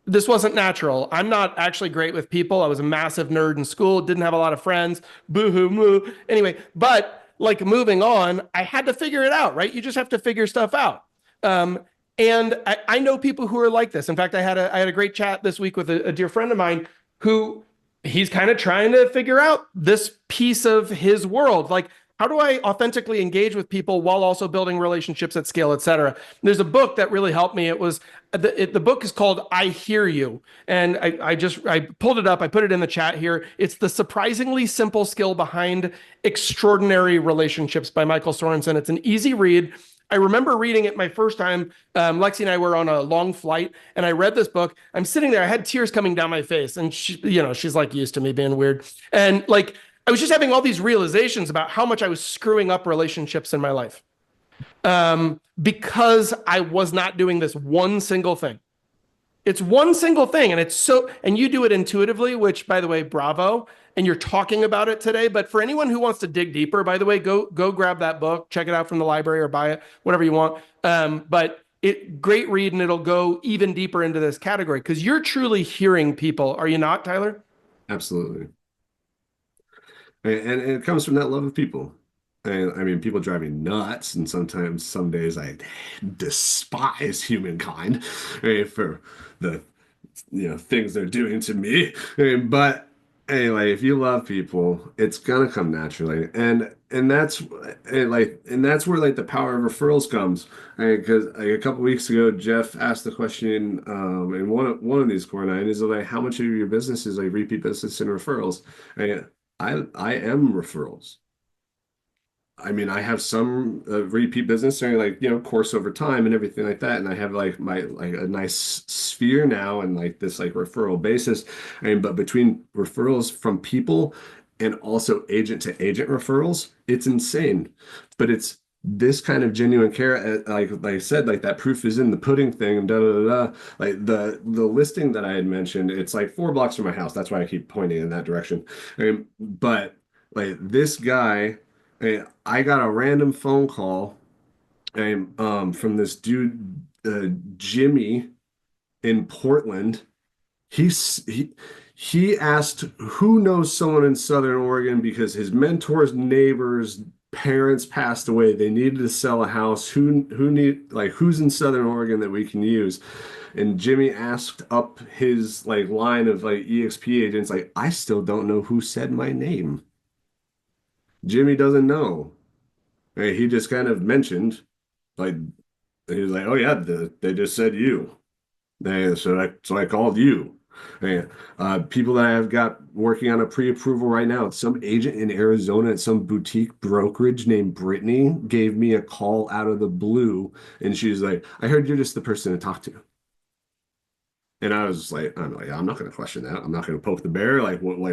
this wasn't natural. I'm not actually great with people. I was a massive nerd in school, didn't have a lot of friends. Boo hoo moo. Anyway, but like moving on, I had to figure it out, right? You just have to figure stuff out. And I know people who are like this. In fact, I had a great chat this week with a dear friend of mine who he's kind of trying to figure out this piece of his world. Like, how do I authentically engage with people while also building relationships at scale, et cetera? There's a book that really helped me. It was the book is called I Hear You. And I pulled it up. I put it in the chat here. It's the surprisingly simple skill behind extraordinary relationships by Michael Sorensen. It's an easy read. I remember reading it my first time. Lexi and I were on a long flight, and I read this book. I'm sitting there, I had tears coming down my face, and she's like used to me being weird, and like I was just having all these realizations about how much I was screwing up relationships in my life, because I was not doing this one single thing. It's one single thing, and you do it intuitively, which, by the way, bravo. And you're talking about it today. But for anyone who wants to dig deeper, by the way, go grab that book, check it out from the library or buy it, whatever you want. But great read, and it'll go even deeper into this category because you're truly hearing people. Are you not, Tyler? absolutely. And it comes from that love of people. And I mean, people drive me nuts, and sometimes, some days, I despise humankind, for the things they're doing to me. But anyway, if you love people, it's gonna come naturally, and that's where like the power of referrals comes. Because like a couple weeks ago, Jeff asked the question in one of these core nine is like, how much of your business is like repeat business and referrals? And I am referrals. I mean, I have some repeat business during like, course over time and everything like that. And I have like my like a nice sphere now and like this like referral basis. But between referrals from people and also agent to agent referrals, it's insane. But it's this kind of genuine care, like I said, like that proof is in the pudding thing and da da da da. Like the listing that I had mentioned, it's like 4 blocks from my house. That's why I keep pointing in that direction. But like this guy. I got a random phone call from this dude, Jimmy in Portland. He's he asked who knows someone in Southern Oregon because his mentor's neighbor's parents passed away. They needed to sell a house. Who's in Southern Oregon that we can use? And Jimmy asked up his like line of like EXP agents. Like I still don't know who said my name. Jimmy doesn't know. He just kind of mentioned, like, he was like, "Oh yeah, they just said you." So I called you. And, people that I've got working on a pre-approval right now. Some agent in Arizona at some boutique brokerage named Brittany gave me a call out of the blue, and she's like, "I heard you're just the person to talk to." And I'm not going to question that. I'm not going to poke the bear.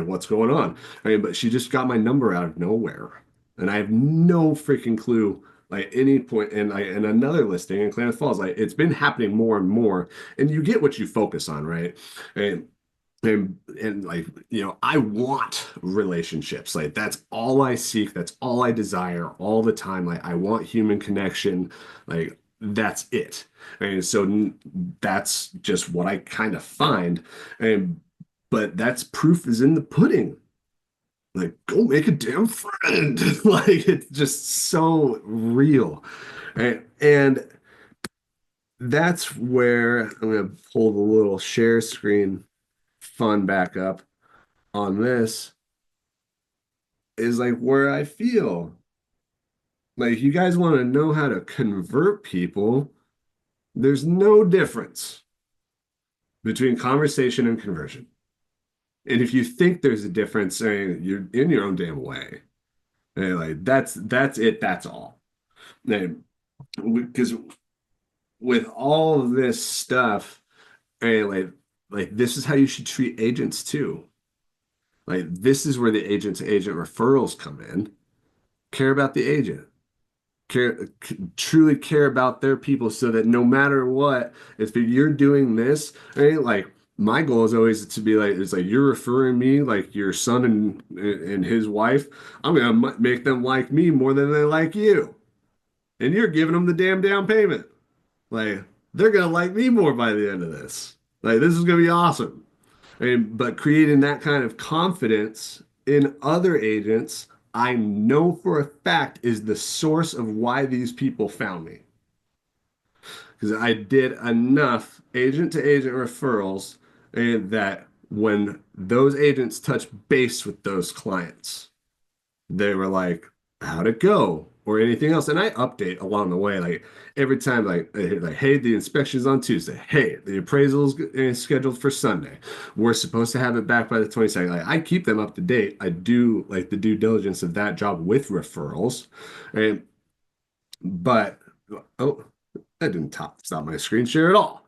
What's going on? But she just got my number out of nowhere, and I have no freaking clue. Like any point, and another listing in Klamath Falls, like it's been happening more and more, and you get what you focus on, right? And and like I want relationships. Like that's all I seek. That's all I desire all the time. Like I want human connection. Like that's it. And so that's just what I kind of find. And but that's proof is in the pudding. Like go make a damn friend. Like it's just so real. And that's where I'm gonna pull the little share screen fun back up on this is like where I feel like you guys want to know how to convert people. There's no difference between conversation and conversion. And if you think there's a difference, you're in your own damn way. And like that's it. That's all. Because with all of this stuff, and like this is how you should treat agents too. Like this is where the agent to agent referrals come in. Care about the agent. Truly care about their people so that no matter what, if you're doing this, right, like my goal is always to be like, it's like you're referring me like your son and his wife. I'm gonna make them like me more than they like you, and you're giving them the damn down payment. Like they're gonna like me more by the end of this. Like this is gonna be awesome. But creating that kind of confidence in other agents, I know for a fact is the source of why these people found me. Because I did enough agent to agent referrals and that when those agents touch base with those clients, they were like, how'd it go? Or anything else. And I update along the way, like every time, hey, the inspection's on Tuesday. Hey, the appraisal is scheduled for Sunday. We're supposed to have it back by the 22nd. Like I keep them up to date. I do like the due diligence of that job with referrals. And but oh, that didn't stop my screen share at all.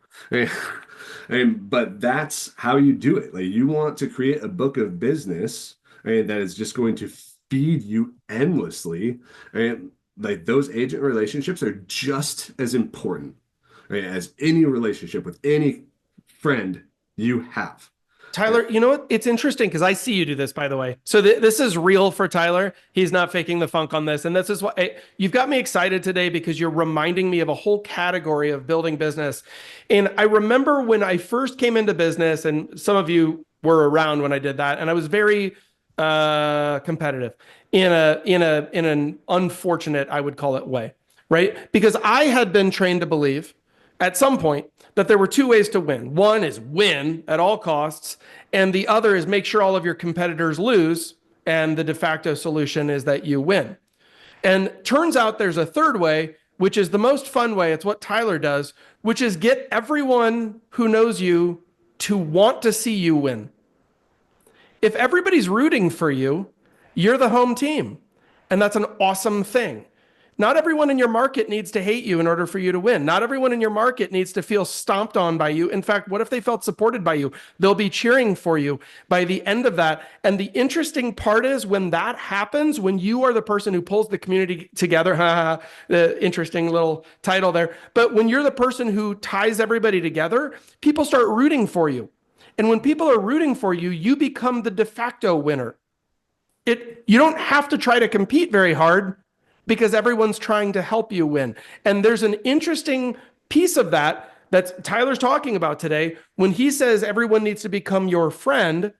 But that's how you do it. Like you want to create a book of business and that is just going to feed you endlessly. And like those agent relationships are just as important, right, as any relationship with any friend you have. Tyler, you know what? It's interesting because I see you do this, by the way. So this is real for Tyler. He's not faking the funk on this. And this is what you've got me excited today because you're reminding me of a whole category of building business. And I remember when I first came into business, and some of you were around when I did that, and I was very competitive in an unfortunate, I would call it, way, right? Because I had been trained to believe at some point that there were two ways to win. One is win at all costs, and the other is make sure all of your competitors lose, and the de facto solution is that you win. And turns out there's a third way, which is the most fun way. It's what Tyler does, which is get everyone who knows you to want to see you win. If everybody's rooting for you, you're the home team. And that's an awesome thing. Not everyone in your market needs to hate you in order for you to win. Not everyone in your market needs to feel stomped on by you. In fact, what if they felt supported by you? They'll be cheering for you by the end of that. And the interesting part is when that happens, when you are the person who pulls the community together, the interesting little title there. But when you're the person who ties everybody together, people start rooting for you. And when people are rooting for you, you become the de facto winner. You don't have to try to compete very hard because everyone's trying to help you win. And there's an interesting piece of that Tyler's talking about today. When he says everyone needs to become your friend,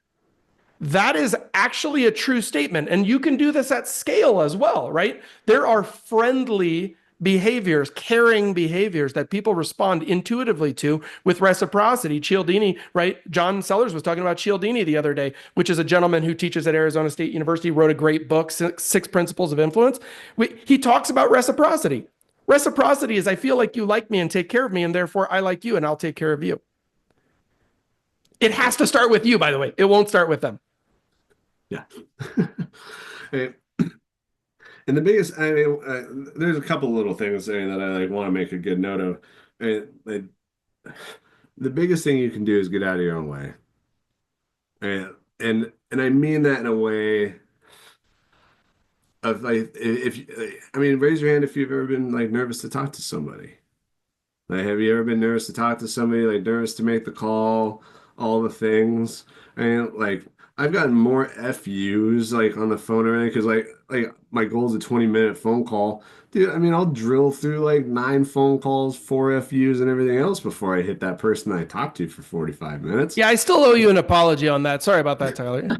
that is actually a true statement. And you can do this at scale as well, right? There are friendly behaviors, caring behaviors that people respond intuitively to with reciprocity. Cialdini, right? John Sellers was talking about Cialdini the other day, which is a gentleman who teaches at Arizona State University, wrote a great book, Six Principles of Influence. He talks about reciprocity. Reciprocity is I feel like you like me and take care of me, and therefore I like you and I'll take care of you. It has to start with you, by the way. It won't start with them. Yeah. And the biggest, I mean, there's a couple little things that I like want to make a good note of. And the biggest thing you can do is get out of your own way. And I mean that in a way of like I mean, raise your hand if you've ever been like nervous to talk to somebody. Like, have you ever been nervous to talk to somebody, like nervous to make the call, all the things? And like I've gotten more FUs like on the phone or anything because like my goal is a 20-minute phone call. Dude, I mean I'll drill through like 9 phone calls, 4 FUs and everything else before I hit that person I talked to for 45 minutes. Yeah, I still owe you an apology on that. Sorry about that, Tyler.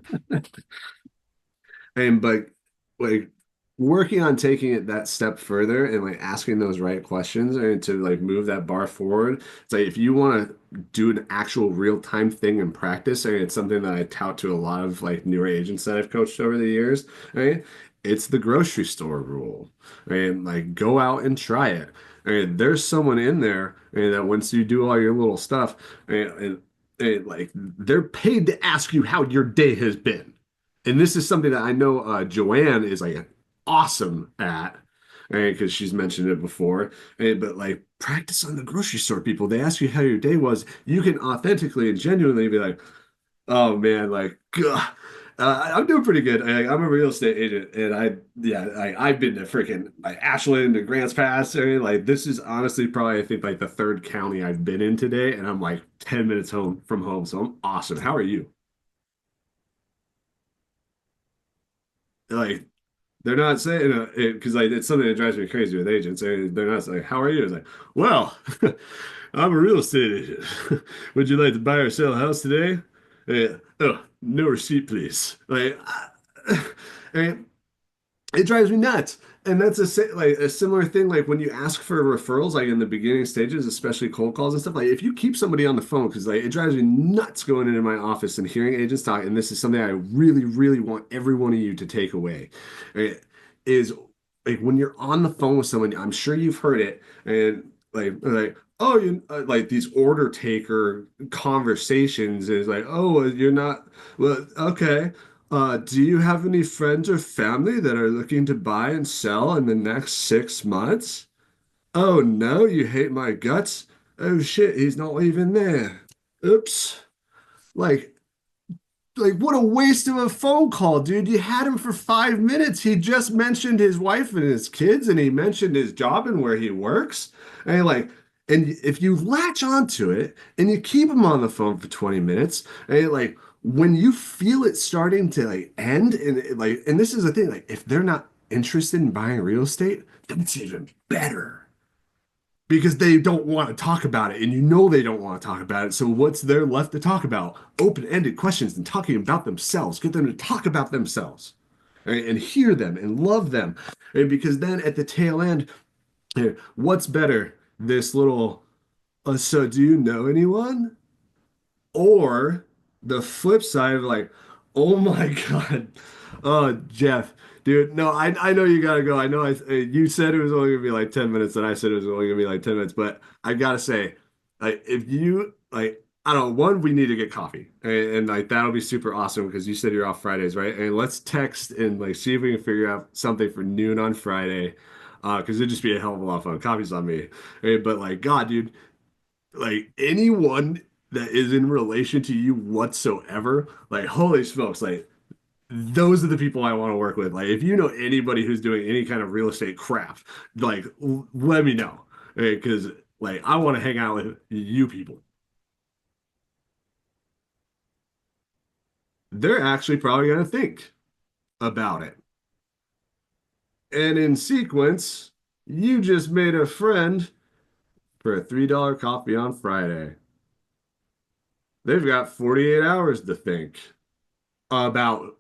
And but like working on taking it that step further and like asking those right questions and to like move that bar forward. It's like if you want to do an actual real-time thing in practice, and it's something that I tout to a lot of like newer agents that I've coached over the years, right? It's the grocery store rule. And like go out and try it. And there's someone in there and that once you do all your little stuff and like they're paid to ask you how your day has been. And this is something that I know Joanne is like awesome at, right? Because she's mentioned it before. But like practice on the grocery store, people. They ask you how your day was. You can authentically and genuinely be like, "Oh man, like, I'm doing pretty good. I'm a real estate agent, and I've been to freaking like Ashland and Grants Pass. And like, this is honestly probably I think like the third county I've been in today, and I'm like 10 minutes home from home, so I'm awesome. How are you?" Like they're not saying it because like it's something that drives me crazy with agents. They're not saying, "How are you?" It's like, "Well, I'm a real estate agent. Would you like to buy or sell a house today?" Oh, no receipt, please. Like, and it drives me nuts. And that's like a similar thing. Like when you ask for referrals, like in the beginning stages, especially cold calls and stuff. Like if you keep somebody on the phone, because like it drives me nuts going into my office and hearing agents talk. And this is something I really, really want every one of you to take away. Right, is like when you're on the phone with someone, I'm sure you've heard it, and like oh you like these order taker conversations is like oh you're not well okay. Do you have any friends or family that are looking to buy and sell in the next 6 months? Oh no, you hate my guts? Oh shit, he's not even there. Oops. Like, like what a waste of a phone call, dude. You had him for 5 minutes. He just mentioned his wife and his kids, and he mentioned his job and where he works. And like, and if you latch onto it and you keep him on the phone for 20 minutes, and like when you feel it starting to like end, and like, and this is the thing, like if they're not interested in buying real estate, then it's even better because they don't want to talk about it and you know they don't want to talk about it, so what's there left to talk about? Open-ended questions and talking about themselves. Get them to talk about themselves, right? And hear them and love them, right? Because then at the tail end, what's better, this little so do you know anyone, or the flip side of like, oh my God, oh Jeff, dude, no, I know you gotta go. I know you said it was only gonna be like 10 minutes, and I said it was only gonna be like 10 minutes, but I gotta say, like if you like I don't know. One, we need to get coffee, and like that'll be super awesome because you said you're off Fridays, right? And let's text and like see if we can figure out something for noon on Friday, because it'd just be a hell of a lot of fun. Coffee's on me, but like God, dude, like anyone that is in relation to you whatsoever, like holy smokes, like those are the people I want to work with. Like if you know anybody who's doing any kind of real estate crap, like let me know, because like I want to hang out with you people. They're actually probably going to think about it. And in sequence, you just made a friend for a $3 coffee on Friday. They've got 48 hours to think about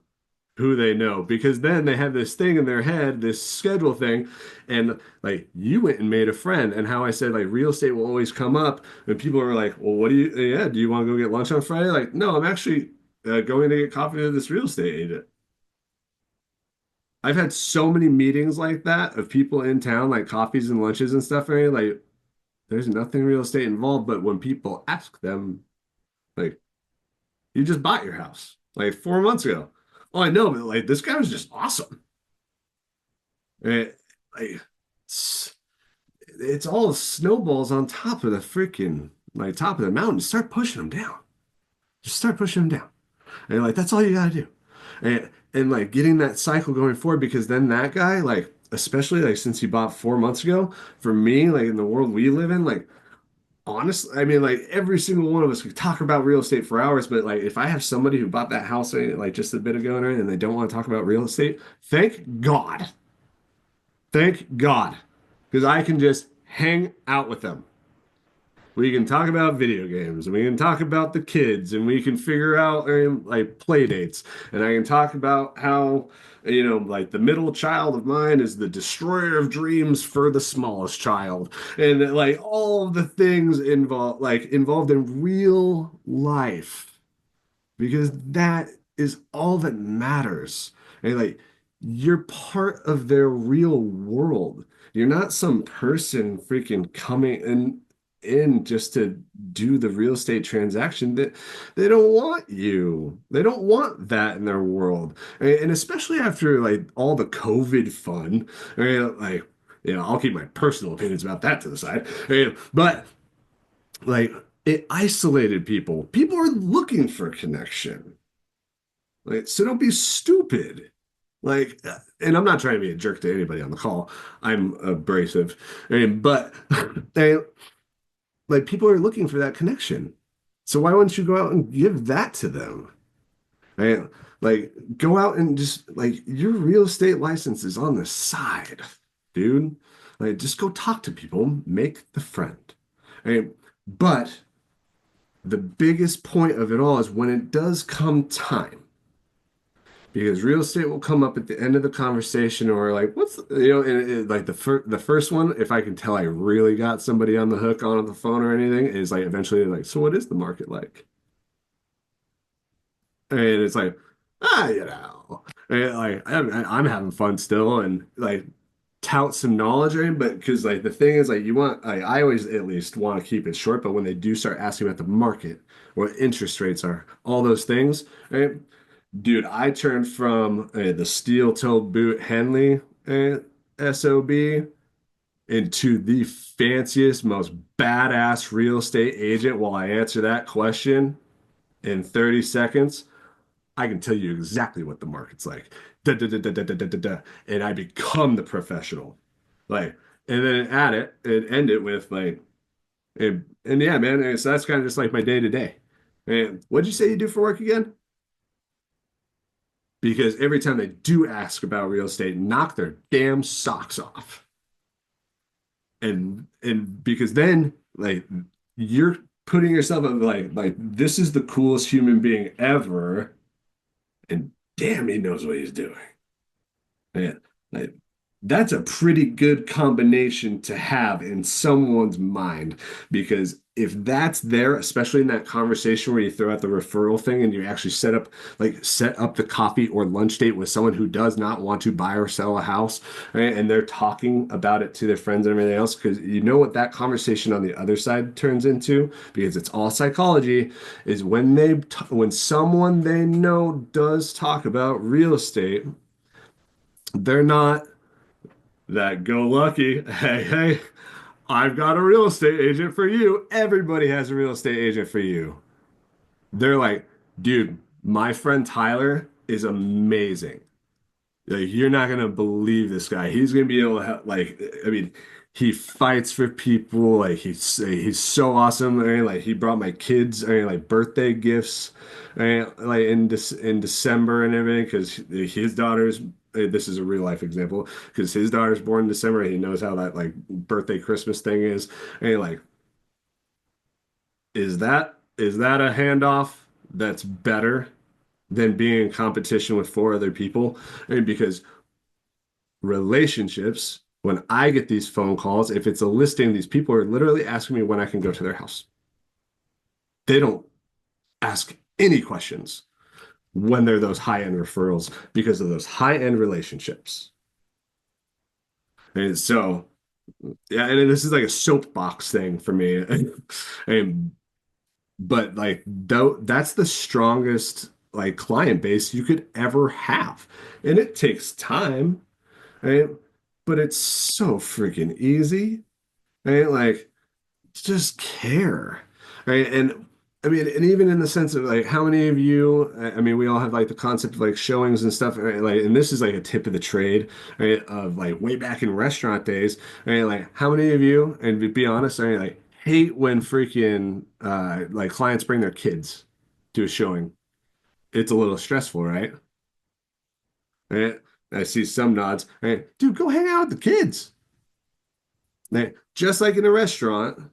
who they know because then they have this thing in their head, this schedule thing, and like you went and made a friend. And how I said like real estate will always come up, and people are like, "Well, what do you? Yeah, do you want to go get lunch on Friday?" Like, no, I'm actually going to get coffee with this real estate agent. I've had so many meetings like that of people in town, like coffees and lunches and stuff. And like, there's nothing real estate involved, but when people ask them, like, you just bought your house like 4 months ago. Oh, I know, but like this guy was just awesome. And, like, it's, it's all snowballs on top of the freaking like top of the mountain. Start pushing them down. Just start pushing them down. And like that's all you gotta do. And like getting that cycle going forward because then that guy, like, especially like since he bought 4 months ago, for me, like in the world we live in, like honestly, I mean, like every single one of us could talk about real estate for hours, but like if I have somebody who bought that house like just a bit ago and they don't want to talk about real estate, thank God. Thank God. Because I can just hang out with them. We can talk about video games, and we can talk about the kids, and we can figure out like play dates. And I can talk about how, like the middle child of mine is the destroyer of dreams for the smallest child, and like all of the things involved in real life because that is all that matters. And like you're part of their real world. You're not some person freaking coming in just to do the real estate transaction that they don't want you. They don't want that in their world. And especially after like all the COVID fun, I mean, like I'll keep my personal opinions about that to the side. But like it isolated people. People are looking for connection. Like, so don't be stupid. Like, and I'm not trying to be a jerk to anybody on the call. I'm abrasive. But they like people are looking for that connection. So why wouldn't you go out and give that to them? Right? Like, go out and just like your real estate license is on the side, dude. Like, just go talk to people, make the friend. Right? But the biggest point of it all is when it does come time, because real estate will come up at the end of the conversation, or like, what's like the first one, if I can tell I really got somebody on the hook on the phone or anything, is like eventually like, so what is the market like? And it's like, and, like I'm having fun still, and like tout some knowledge, right? But because like the thing is like you want like I always at least want to keep it short, but when they do start asking about the market, what interest rates are, all those things, right? Dude, I turned from the steel toe boot Henley SOB into the fanciest, most badass real estate agent while I answer that question in 30 seconds. I can tell you exactly what the market's like. Da, da, da, da, da, da, da, da, da. And I become the professional. Like, and then add it and end it with like, and yeah, man. And so that's kind of just like my day to day. And what'd you say you do for work again? Because every time they do ask about real estate, knock their damn socks off. And because then like you're putting yourself up like this is the coolest human being ever, and damn, he knows what he's doing. Man, like that's a pretty good combination to have in someone's mind because if that's there, especially in that conversation where you throw out the referral thing and you actually set up the coffee or lunch date with someone who does not want to buy or sell a house, right? And they're talking about it to their friends and everything else, because you know what that conversation on the other side turns into, because it's all psychology, is when someone they know does talk about real estate, they're not that go lucky. Hey, hey, I've got a real estate agent for you. Everybody has a real estate agent for you. They're like, dude, my friend Tyler is amazing. Like, you're not gonna believe this guy. He's gonna be able to I mean, he fights for people. Like, he's so awesome. I mean, like, he brought my kids, I mean, like, birthday gifts, and like in December and everything, because his daughter's. This is a real life example, because his daughter's born in December. And he knows how that like birthday Christmas thing is. And like, is that a handoff that's better than being in competition with four other people? I mean, because relationships, when I get these phone calls, if it's a listing, these people are literally asking me when I can go to their house. They don't ask any questions when they're those high-end referrals, because of those high-end relationships. And so, yeah, and this is like a soapbox thing for me. And but like, though, that's the strongest like client base you could ever have. And it takes time, right? But it's so freaking easy, right? Like, just care, right? And I mean, and even in the sense of like, how many of you, I mean, we all have like the concept of like showings and stuff, right? Like, and this is like a tip of the trade, right? Of like way back in restaurant days, right? Like, how many of you, and to be honest, I mean, like, hate when freaking like clients bring their kids to a showing? It's a little stressful, right? Right? I see some nods. Right? Dude, go hang out with the kids. Right? Just like in a restaurant,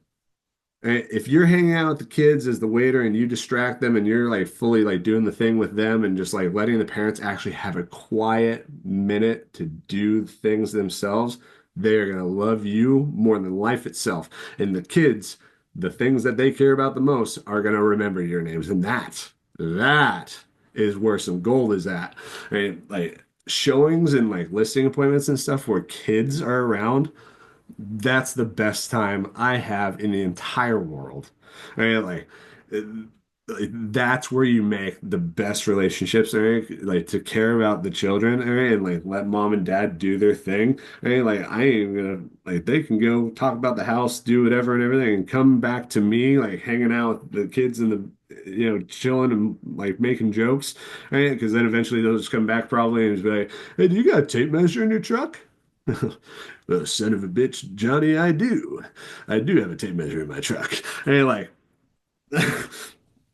if you're hanging out with the kids as the waiter and you distract them and you're like fully like doing the thing with them and just like letting the parents actually have a quiet minute to do things themselves, they're going to love you more than life itself. And the kids, the things that they care about the most are going to remember your names. And that is where some gold is at. Right? Like, showings and like listing appointments and stuff where kids are around, that's the best time I have in the entire world. I mean, that's where you make the best relationships, right? Like, to care about the children, right? And like let mom and dad do their thing. Right? Like, I ain't gonna, like, they can go talk about the house, do whatever and everything, and come back to me like hanging out with the kids and chilling and like making jokes, right? Because then eventually they'll just come back probably and just be like, "Hey, do you got a tape measure in your truck?" Well, son of a bitch, Johnny, I do. I do have a tape measure in my truck. And like,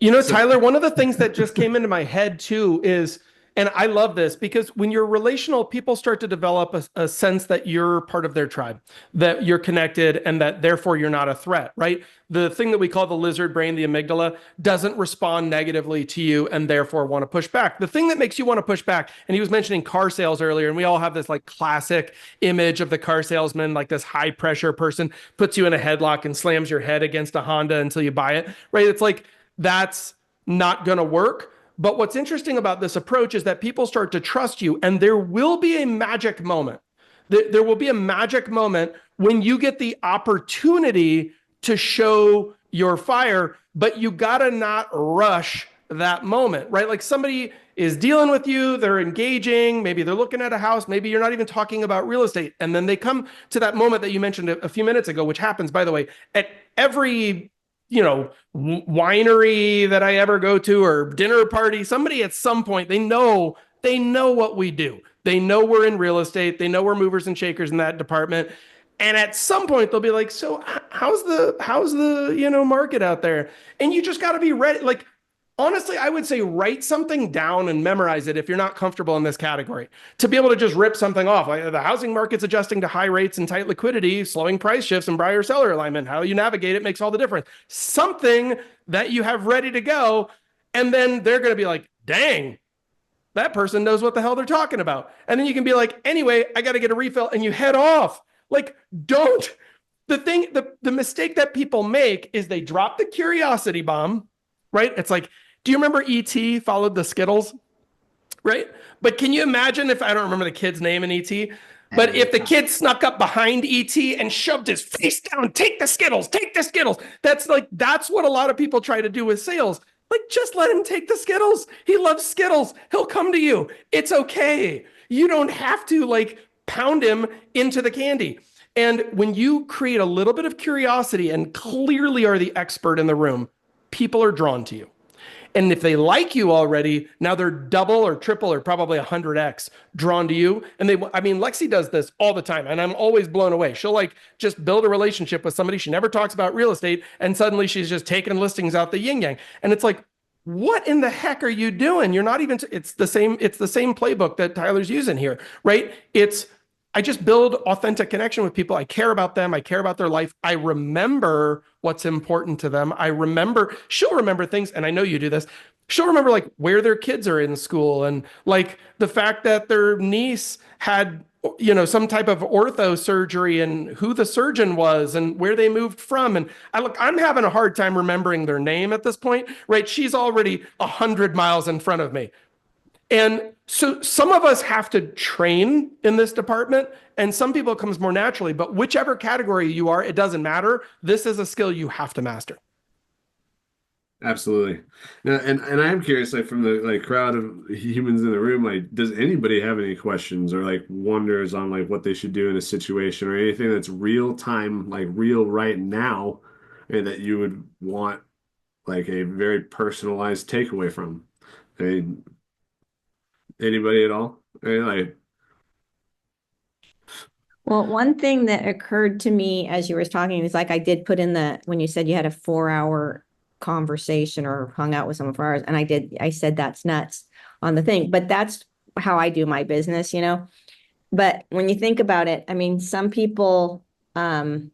You know, so Tyler, one of the things that just came into my head too is, and I love this because when you're relational, people start to develop a sense that you're part of their tribe, that you're connected, and that therefore you're not a threat, right? The thing that we call the lizard brain, the amygdala, doesn't respond negatively to you and therefore want to push back. The thing that makes you want to push back, and he was mentioning car sales earlier, and we all have this like classic image of the car salesman, like this high pressure person puts you in a headlock and slams your head against a Honda until you buy it, right? It's like, that's not going to work. But what's interesting about this approach is that people start to trust you, and there will be a magic moment. There will be a magic moment when you get the opportunity to show your fire, but you got to not rush that moment, right? Like, somebody is dealing with you, they're engaging, maybe they're looking at a house, maybe you're not even talking about real estate. And then they come to that moment that you mentioned a few minutes ago, which happens, by the way, at every winery that I ever go to or dinner party. Somebody at some point, they know what we do. They know we're in real estate. They know we're movers and shakers in that department. And at some point they'll be like, so how's the market out there? And you just got to be ready. Like, honestly, I would say write something down and memorize it if you're not comfortable in this category. To be able to just rip something off, like the housing market's adjusting to high rates and tight liquidity, slowing price shifts and buyer seller alignment. How you navigate it makes all the difference. Something that you have ready to go, and then they're going to be like, dang, that person knows what the hell they're talking about. And then you can be like, anyway, I got to get a refill, and you head off. Like, don't the mistake that people make is they drop the curiosity bomb, right? It's like, do you remember E.T. followed the Skittles? Right? But can you imagine if I don't remember the kid's name in ET, but if the kid snuck up behind ET and shoved his face down, take the Skittles, take the Skittles. That's what a lot of people try to do with sales. Like, just let him take the Skittles. He loves Skittles. He'll come to you. It's okay. You don't have to like pound him into the candy. And when you create a little bit of curiosity and clearly are the expert in the room, people are drawn to you. And if they like you already, now they're double or triple or probably 100x drawn to you. And Lexi does this all the time. And I'm always blown away. She'll like just build a relationship with somebody. She never talks about real estate. And suddenly she's just taking listings out the yin yang. And it's like, what in the heck are you doing? You're not even, it's the same playbook that Tyler's using here, right? I just build authentic connection with people. I care about them. I care about their life. I remember what's important to them. She'll remember things, and I know you do this. She'll remember like where their kids are in school and like the fact that their niece had, some type of ortho surgery and who the surgeon was and where they moved from. And I'm having a hard time remembering their name at this point, right? She's already 100 miles in front of me. And so some of us have to train in this department, and some people it comes more naturally, but whichever category you are, it doesn't matter. This is a skill you have to master. Absolutely. Now, and I am curious, like from the like crowd of humans in the room, like does anybody have any questions or like wonders on like what they should do in a situation or anything that's real time, like real right now, and that you would want like a very personalized takeaway from? I mean, anybody at all? Like, Well, one thing that occurred to me as you were talking is like I did put in when you said you had a 4-hour conversation or hung out with someone for hours, and I said that's nuts on the thing, but that's how I do my business, But when you think about it, I mean, some people time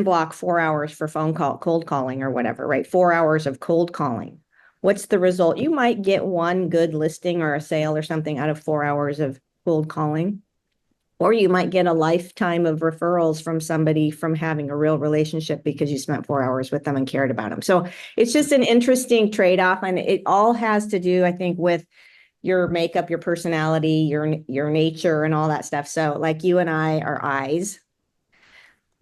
block 4 hours for cold calling or whatever, right? 4 hours of cold calling. What's the result? You might get one good listing or a sale or something out of 4 hours of cold calling. Or you might get a lifetime of referrals from somebody from having a real relationship because you spent 4 hours with them and cared about them. So it's just an interesting trade-off. And it all has to do, I think, with your makeup, your personality, your nature and all that stuff. So like you and I are eyes.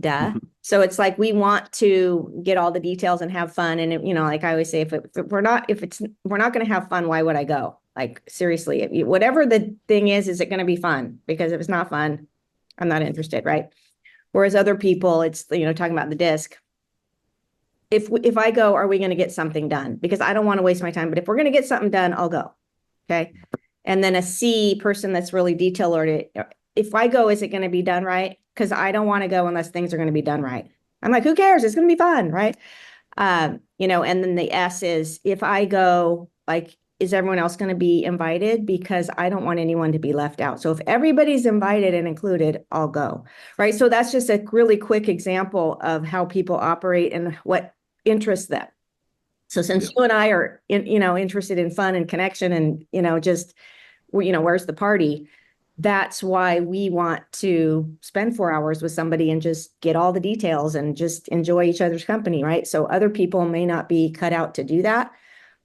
Duh. So it's like we want to get all the details and have fun. And like I always say, if we're not going to have fun, why would I go? Like seriously, whatever the thing is it going to be fun? Because if it's not fun, I'm not interested, right? Whereas other people, it's talking about the disc. If I go, are we going to get something done? Because I don't want to waste my time. But if we're going to get something done, I'll go. Okay. And then a C person that's really detail oriented. If I go, is it going to be done right? Because I don't want to go unless things are going to be done right. I'm like, who cares? It's going to be fun, right? And then the S is if I go, like, is everyone else going to be invited? Because I don't want anyone to be left out. So if everybody's invited and included, I'll go, right? So that's just a really quick example of how people operate and what interests them. So since you and I are, interested in fun and connection and, where's the party? That's why we want to spend 4 hours with somebody and just get all the details and just enjoy each other's company, right? So other people may not be cut out to do that,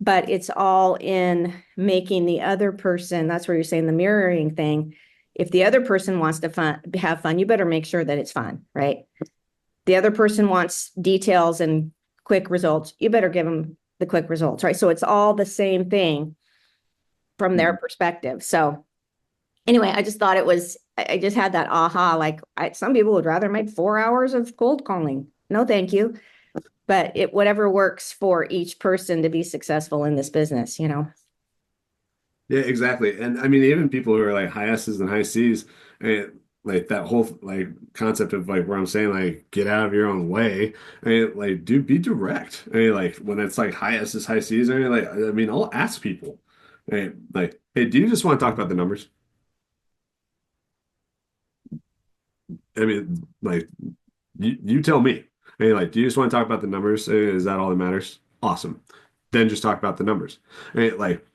but it's all in making the other person, that's where you're saying the mirroring thing. If the other person wants to have fun, you better make sure that it's fun, right? The other person wants details and quick results, you better give them the quick results, right? So it's all the same thing from their perspective. So anyway, I just thought I just had that aha, like some people would rather make 4 hours of cold calling. No, thank you. But whatever works for each person to be successful in this business, Yeah, exactly. And I mean, even people who are like high S's and high C's, like that whole like concept of like where I'm saying like get out of your own way. I mean, like be direct. I mean, like when it's like high S's, high C's, I'll ask people, like, hey, do you just want to talk about the numbers? I mean, like you tell me. I mean, like, do you just want to talk about the numbers? Is that all that matters? Awesome. Then just talk about the numbers. I mean, like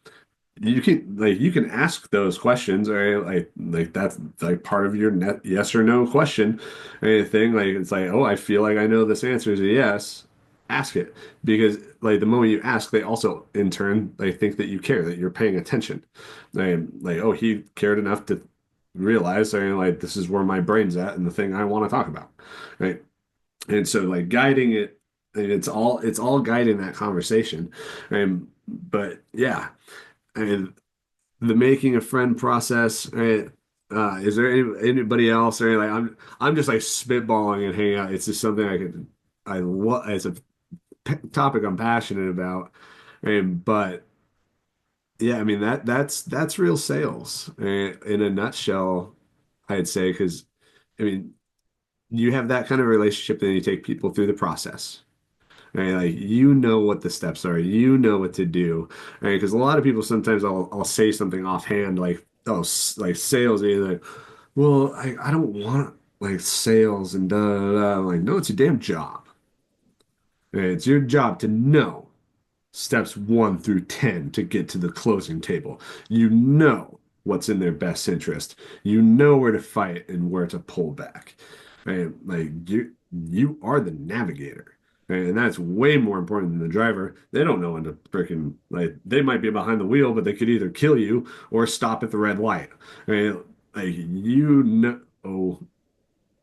you can ask those questions, right? Like that's like part of your net yes or no question or anything. Like it's like, oh, I feel like I know this answer is a yes. Ask it because like the moment you ask, they also in turn they think that you care, that you're paying attention. Like oh, he cared enough to realize like this is where my brain's at and the thing I want to talk about, right? And so like guiding it, and it's all guiding that conversation. But yeah. And the making a friend process, right? Is there anybody else or like I'm just like spitballing and hanging out. It's just something I love. It's a topic I'm passionate about. And but yeah, I mean that's real sales in a nutshell, I'd say, because I mean you have that kind of relationship, then you take people through the process. Right? Like you know what the steps are, you know what to do, right? Because a lot of people sometimes I'll say something offhand like oh like sales, and you're like, well, I don't want like sales and da da da. I'm like, no, it's your damn job. Right? It's your job to know steps 1 through 10 to get to the closing table. You know what's in their best interest. You know where to fight and where to pull back. And like you are the navigator. And that's way more important than the driver. They don't know when to freaking like they might be behind the wheel, but they could either kill you or stop at the red light. Right? Like you know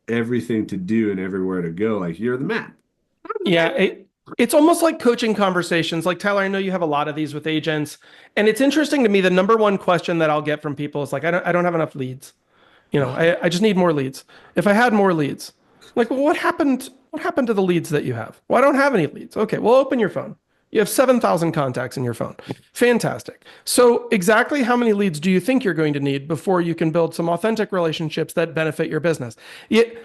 everything to do and everywhere to go. Like you're the map. Yeah, it's almost like coaching conversations. Like Tyler, I know you have a lot of these with agents, and it's interesting to me. The number one question that I'll get from people is like, I don't have enough leads. I just need more leads. If I had more leads, like, well, what happened? What happened to the leads that you have? Well, I don't have any leads. Okay, well, open your phone. You have 7,000 contacts in your phone. Fantastic. So exactly how many leads do you think you're going to need before you can build some authentic relationships that benefit your business?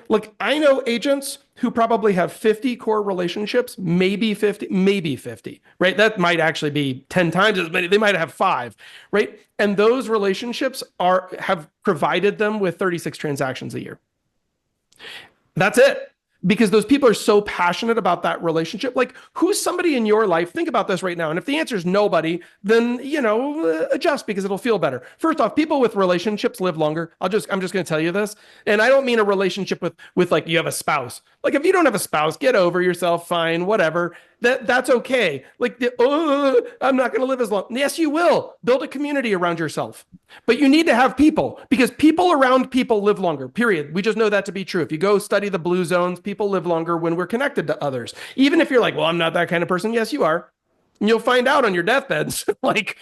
Look, I know agents who probably have 50 core relationships, maybe 50, right? That might actually be 10 times as many. They might have 5, right? And those relationships have provided them with 36 transactions a year. That's it. Because those people are so passionate about that relationship. Like, who's somebody in your life? Think about this right now. And if the answer is nobody, then, adjust because it'll feel better. First off, people with relationships live longer. I'm just going to tell you this. And I don't mean a relationship with like you have a spouse. Like, if you don't have a spouse, get over yourself, fine, whatever. That's okay. Like, I'm not going to live as long. Yes, you will. Build a community around yourself. But you need to have people because people around people live longer, period. We just know that to be true. If you go study the blue zones, people live longer when we're connected to others. Even if you're like, well, I'm not that kind of person. Yes, you are. And you'll find out on your deathbeds. Like,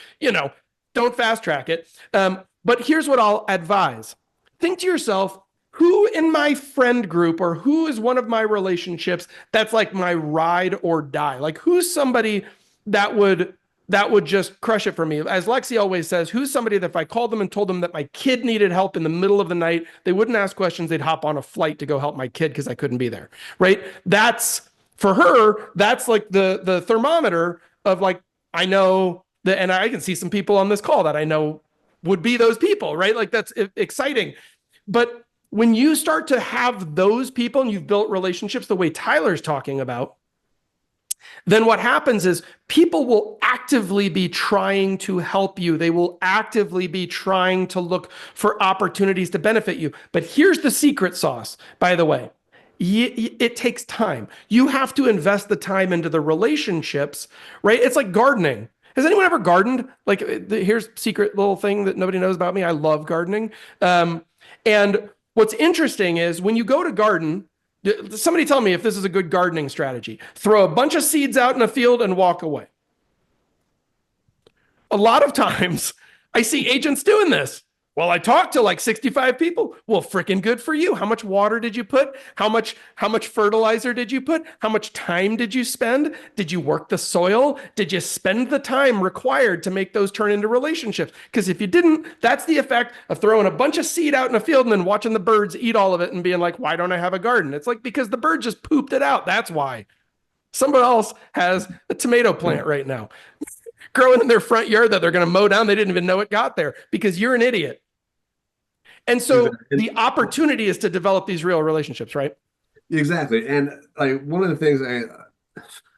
don't fast track it. But here's what I'll advise. Think to yourself, who in my friend group or who is one of my relationships that's like my ride or die? Like who's somebody that would just crush it for me? As Lexi always says, who's somebody that if I called them and told them that my kid needed help in the middle of the night, they wouldn't ask questions, they'd hop on a flight to go help my kid because I couldn't be there, right? That's, for her, that's like the thermometer of like, I know that, and I can see some people on this call that I know would be those people, right? Like that's exciting. But when you start to have those people and you've built relationships the way Tyler's talking about, then what happens is people will actively be trying to help you. They will actively be trying to look for opportunities to benefit you. But here's the secret sauce, by the way. It takes time. You have to invest the time into the relationships, right? It's like gardening. Has anyone ever gardened? Like, here's a secret little thing that nobody knows about me. I love gardening. And what's interesting is when you go to garden, somebody tell me if this is a good gardening strategy. Throw a bunch of seeds out in a field and walk away. A lot of times I see agents doing this. Well, I talked to like 65 people. Well, freaking good for you. How much water did you put? How much fertilizer did you put? How much time did you spend? Did you work the soil? Did you spend the time required to make those turn into relationships? Because if you didn't, that's the effect of throwing a bunch of seed out in a field and then watching the birds eat all of it and being like, why don't I have a garden? It's like, because the bird just pooped it out. That's why. Somebody else has a tomato plant right now growing in their front yard that they're going to mow down. They didn't even know it got there because you're an idiot. And so the opportunity is to develop these real relationships, right? Exactly. And like one of the things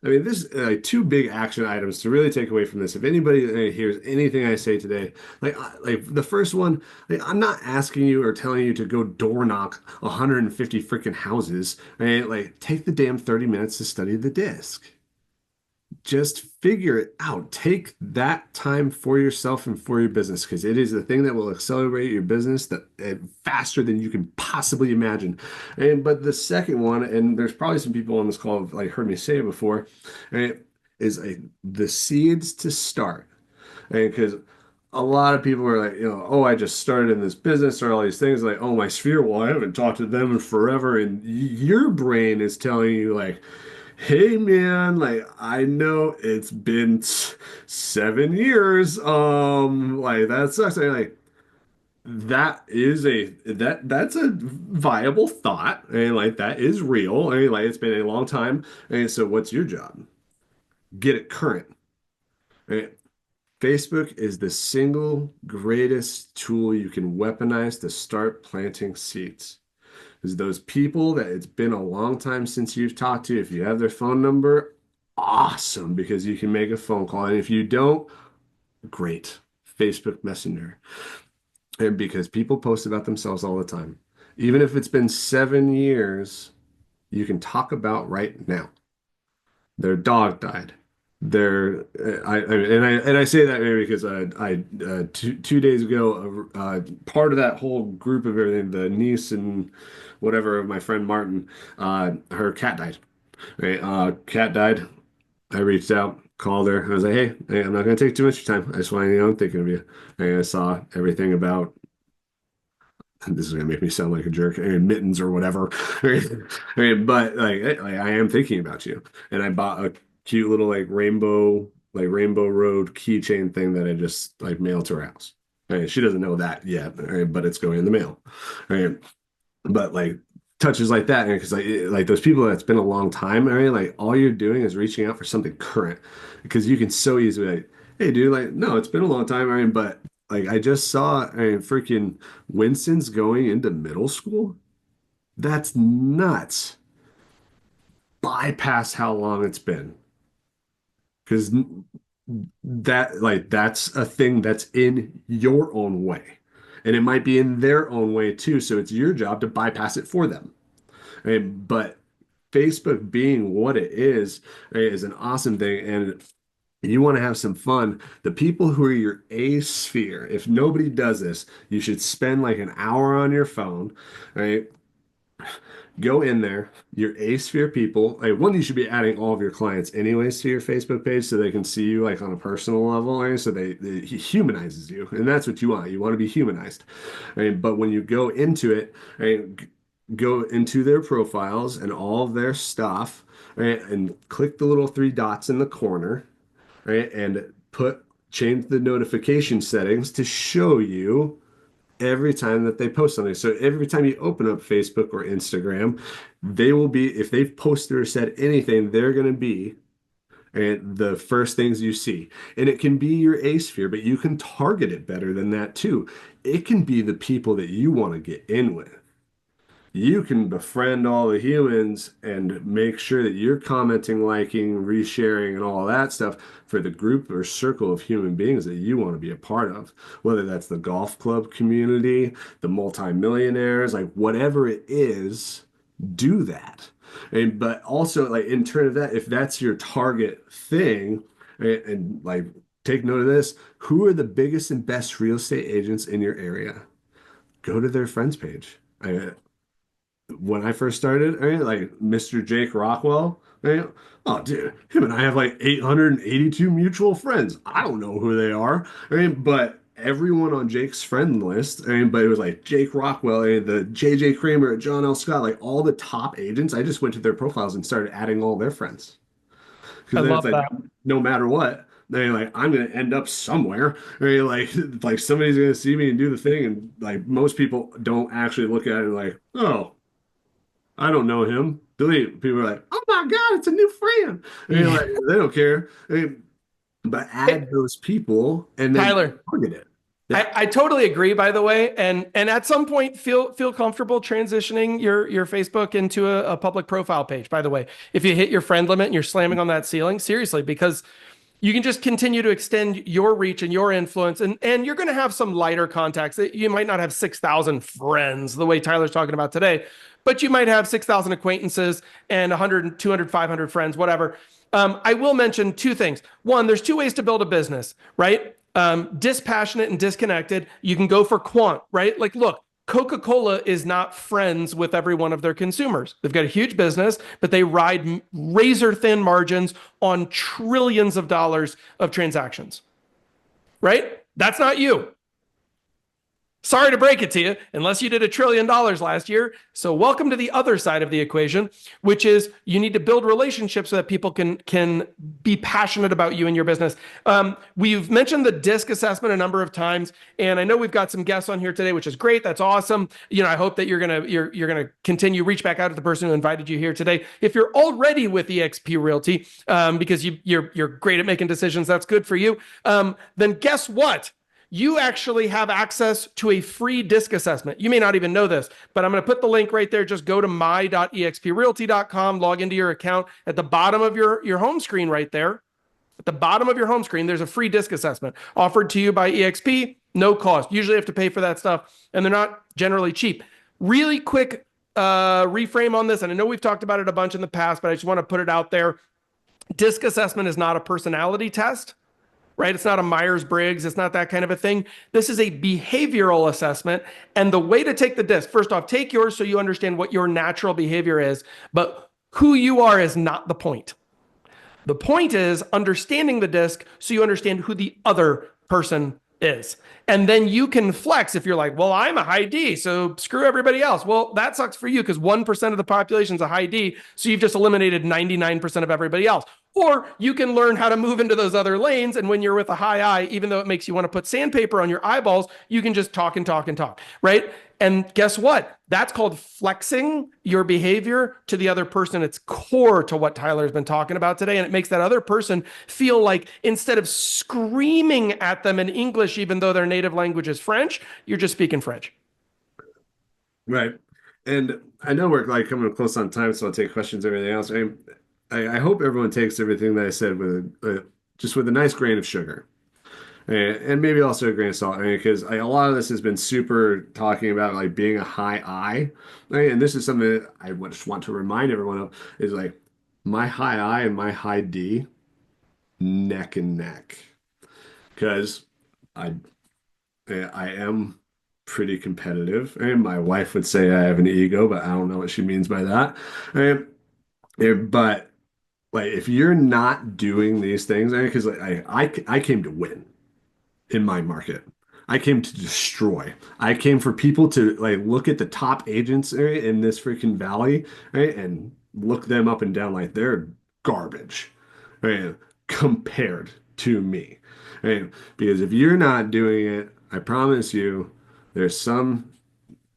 I mean, this two big action items to really take away from this. If anybody hears anything I say today, like the first one, like, I'm not asking you or telling you to go door knock 150 freaking houses. Right? Like, take the damn 30 minutes to study the disc. Just figure it out. Take that time for yourself and for your business because it is the thing that will accelerate your business faster than you can possibly imagine. And but the second one, and there's probably some people on this call have like heard me say it before, and is the seeds to start. And because a lot of people are like, oh, I just started in this business or all these things like, oh, my sphere, well, I haven't talked to them in forever. And your brain is telling you like, hey man, like I know it's been 7 years. Like that sucks. Like that's a viable thought, and like that is real. I mean, like it's been a long time. And so, what's your job? Get it current. Right? Facebook is the single greatest tool you can weaponize to start planting seeds. Is those people that it's been a long time since you've talked to, if you have their phone number, awesome, because you can make a phone call. And if you don't, great. Facebook Messenger. And because people post about themselves all the time. Even if it's been 7 years, you can talk about right now. Their dog died. Their and I say that maybe because I 2 days ago part of that whole group of everything, the niece and whatever of my friend Martin, her cat died. Right, cat died. I reached out, called her. I was like, hey, I'm not going to take too much of your time. I just want you to know I'm thinking of you. And I saw everything about, this is going to make me sound like a jerk, and mittens or whatever. But I am thinking about you. And I bought a cute little Rainbow Road keychain thing that I just like mailed to her house. She doesn't know that yet, but it's going in the mail. Right? But like touches like that, because like those people that's been a long time, I mean, like all you're doing is reaching out for something current because you can so easily like, hey dude, like no, it's been a long time, I mean, but like I just saw, I mean, freaking Winston's going into middle school. That's nuts. Bypass how long it's been because that's a thing that's in your own way, and it might be in their own way too, so it's your job to bypass it for them. Right? But Facebook being what it is, right, is an awesome thing. And you want to have some fun. The people who are your A sphere, if nobody does this, you should spend like an hour on your phone, right? Go in there, your A sphere people. Like one, you should be adding all of your clients anyways to your Facebook page so they can see you like on a personal level, right? So he humanizes you, and that's what you want. You want to be humanized, right? But when you go into it, right, go into their profiles and all of their stuff, right, and click the little three dots in the corner, right, and change the notification settings to show you every time that they post something. So every time you open up Facebook or Instagram, they will be, if they've posted or said anything, they're going to be the first things you see. And it can be your A sphere, but you can target it better than that too. It can be the people that you want to get in with. You can befriend all the humans and make sure that you're commenting, liking, resharing, and all that stuff for the group or circle of human beings that you want to be a part of. Whether that's the golf club community, the multimillionaires, like whatever it is, do that. And but also like in turn of that, if that's your target thing, and like take note of this, who are the biggest and best real estate agents in your area? Go to their friends page. When I first started, I mean, like Mr. Jake Rockwell, I mean, oh, dude, him and I have like 882 mutual friends. I don't know who they are. I mean, but everyone on Jake's friend list, I mean, but it was like Jake Rockwell and the JJ Kramer, John L. Scott, like all the top agents. I just went to their profiles and started adding all their friends I because then it's love like that. no matter what. They're like, I'm gonna end up somewhere. I mean, like somebody's gonna see me and do the thing, and like most people don't actually look at it like, oh, I don't know him. Delete. People are like, oh my God, it's a new friend. And you're Yeah. like, they don't care. But Hey, add those people and then Tyler, target it. Yeah. I totally agree, by the way. And at some point feel comfortable transitioning your Facebook into a public profile page, by the way. If you hit your friend limit and you're slamming on that ceiling, seriously, because you can just continue to extend your reach and your influence. And you're going to have some lighter contacts. You might not have 6,000 friends the way Tyler's talking about today, but you might have 6,000 acquaintances and 100, 200, 500 friends, whatever. I will mention two things. One, there's two ways to build a business, right? Dispassionate and disconnected. You can go for quant, right? Like, look, Coca-Cola is not friends with every one of their consumers. They've got a huge business, but they ride razor thin margins on trillions of dollars of transactions, right? That's not you. Sorry to break it to you, unless you did $1 trillion last year. So welcome to the other side of the equation, which is you need to build relationships so that people can be passionate about you and your business. We've mentioned the DISC assessment a number of times, and I know we've got some guests on here today, which is great. That's awesome. I hope that you're gonna continue reach back out to the person who invited you here today. If you're already with eXp Realty, because you're great at making decisions, that's good for you. Then guess what? You actually have access to a free DISC assessment. You may not even know this, but I'm going to put the link right there. Just go to my.exprealty.com, log into your account. At the bottom of your home screen right there, at the bottom of your home screen, there's a free DISC assessment offered to you by eXp, no cost. Usually you have to pay for that stuff, and they're not generally cheap. Really quick reframe on this, and I know we've talked about it a bunch in the past, but I just want to put it out there. DISC assessment is not a personality test. Right? It's not a Myers-Briggs. It's not that kind of a thing. This is a behavioral assessment. And the way to take the DISC, first off, take yours so you understand what your natural behavior is, but who you are is not the point. The point is understanding the DISC so you understand who the other person is. And then you can flex if you're like, well, I'm a high D, so screw everybody else. Well, that sucks for you because 1% of the population is a high D, so you've just eliminated 99% of everybody else. Or you can learn how to move into those other lanes. And when you're with a high I, even though it makes you want to put sandpaper on your eyeballs, you can just talk and talk and talk, right? And guess what? That's called flexing your behavior to the other person. It's core to what Tyler's been talking about today. And it makes that other person feel like instead of screaming at them in English, even though their native language is French, you're just speaking French. Right. And I know we're like coming close on time, so I'll take questions and everything else. I hope everyone takes everything that I said with just with a nice grain of sugar. And maybe also a grain of salt, because a lot of this has been super talking about like being a high I, right? And this is something that I just want to remind everyone of is like my high I and my high D, neck and neck, because I I am pretty competitive, and my wife would say I have an ego, but I don't know what she means by that. But like if you're not doing these things, because like, I came to win in my market. I came to destroy. I came for people to like look at the top agents in this freaking valley, right, and look them up and down like they're garbage, right, compared to me. Right? Because if you're not doing it, I promise you, there's some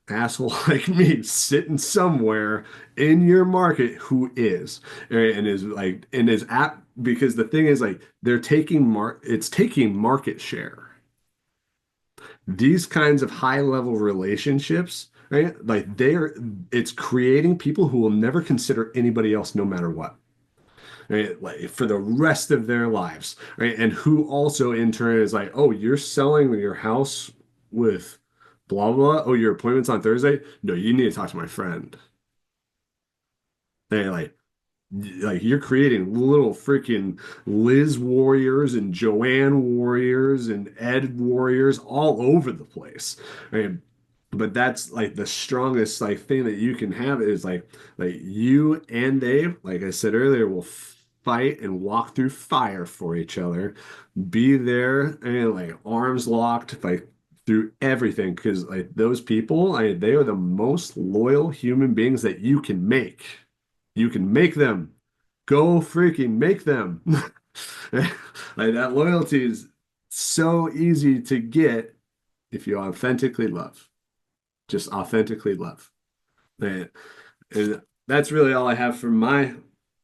asshole like me sitting somewhere in your market who is, right, and is like and is at because the thing is like it's taking market share. These kinds of high level relationships, right? Like it's creating people who will never consider anybody else no matter what, right? Like for the rest of their lives, right? And who also in turn is like, oh, you're selling your house with blah, blah. Oh, your appointment's on Thursday. No, you need to talk to my friend. They like you're creating little freaking Liz warriors and Joanne warriors and Ed warriors all over the place. Right? But that's like the strongest like thing that you can have is like you and Dave, like I said earlier, will fight and walk through fire for each other, be there and like arms locked, like through everything because like those people, they are the most loyal human beings that you can make. You can make them. Go freaking make them. Like that loyalty is so easy to get if you authentically love. Just authentically love. And that's really all I have for my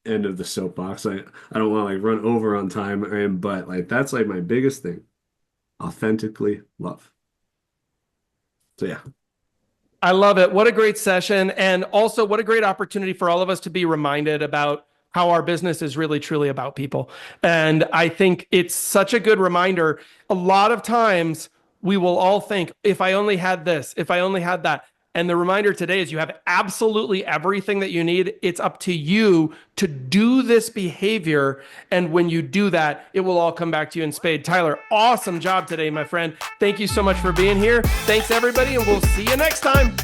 end of the soapbox. I don't want to like run over on time, but like that's like my biggest thing. Authentically love. So yeah. I love it. What a great session. And also what a great opportunity for all of us to be reminded about how our business is really truly about people. And I think it's such a good reminder. A lot of times we will all think, if I only had this, if I only had that. And the reminder today is you have absolutely everything that you need. It's up to you to do this behavior. And when you do that, it will all come back to you in spade. Tyler, awesome job today, my friend. Thank you so much for being here. Thanks, everybody, and we'll see you next time.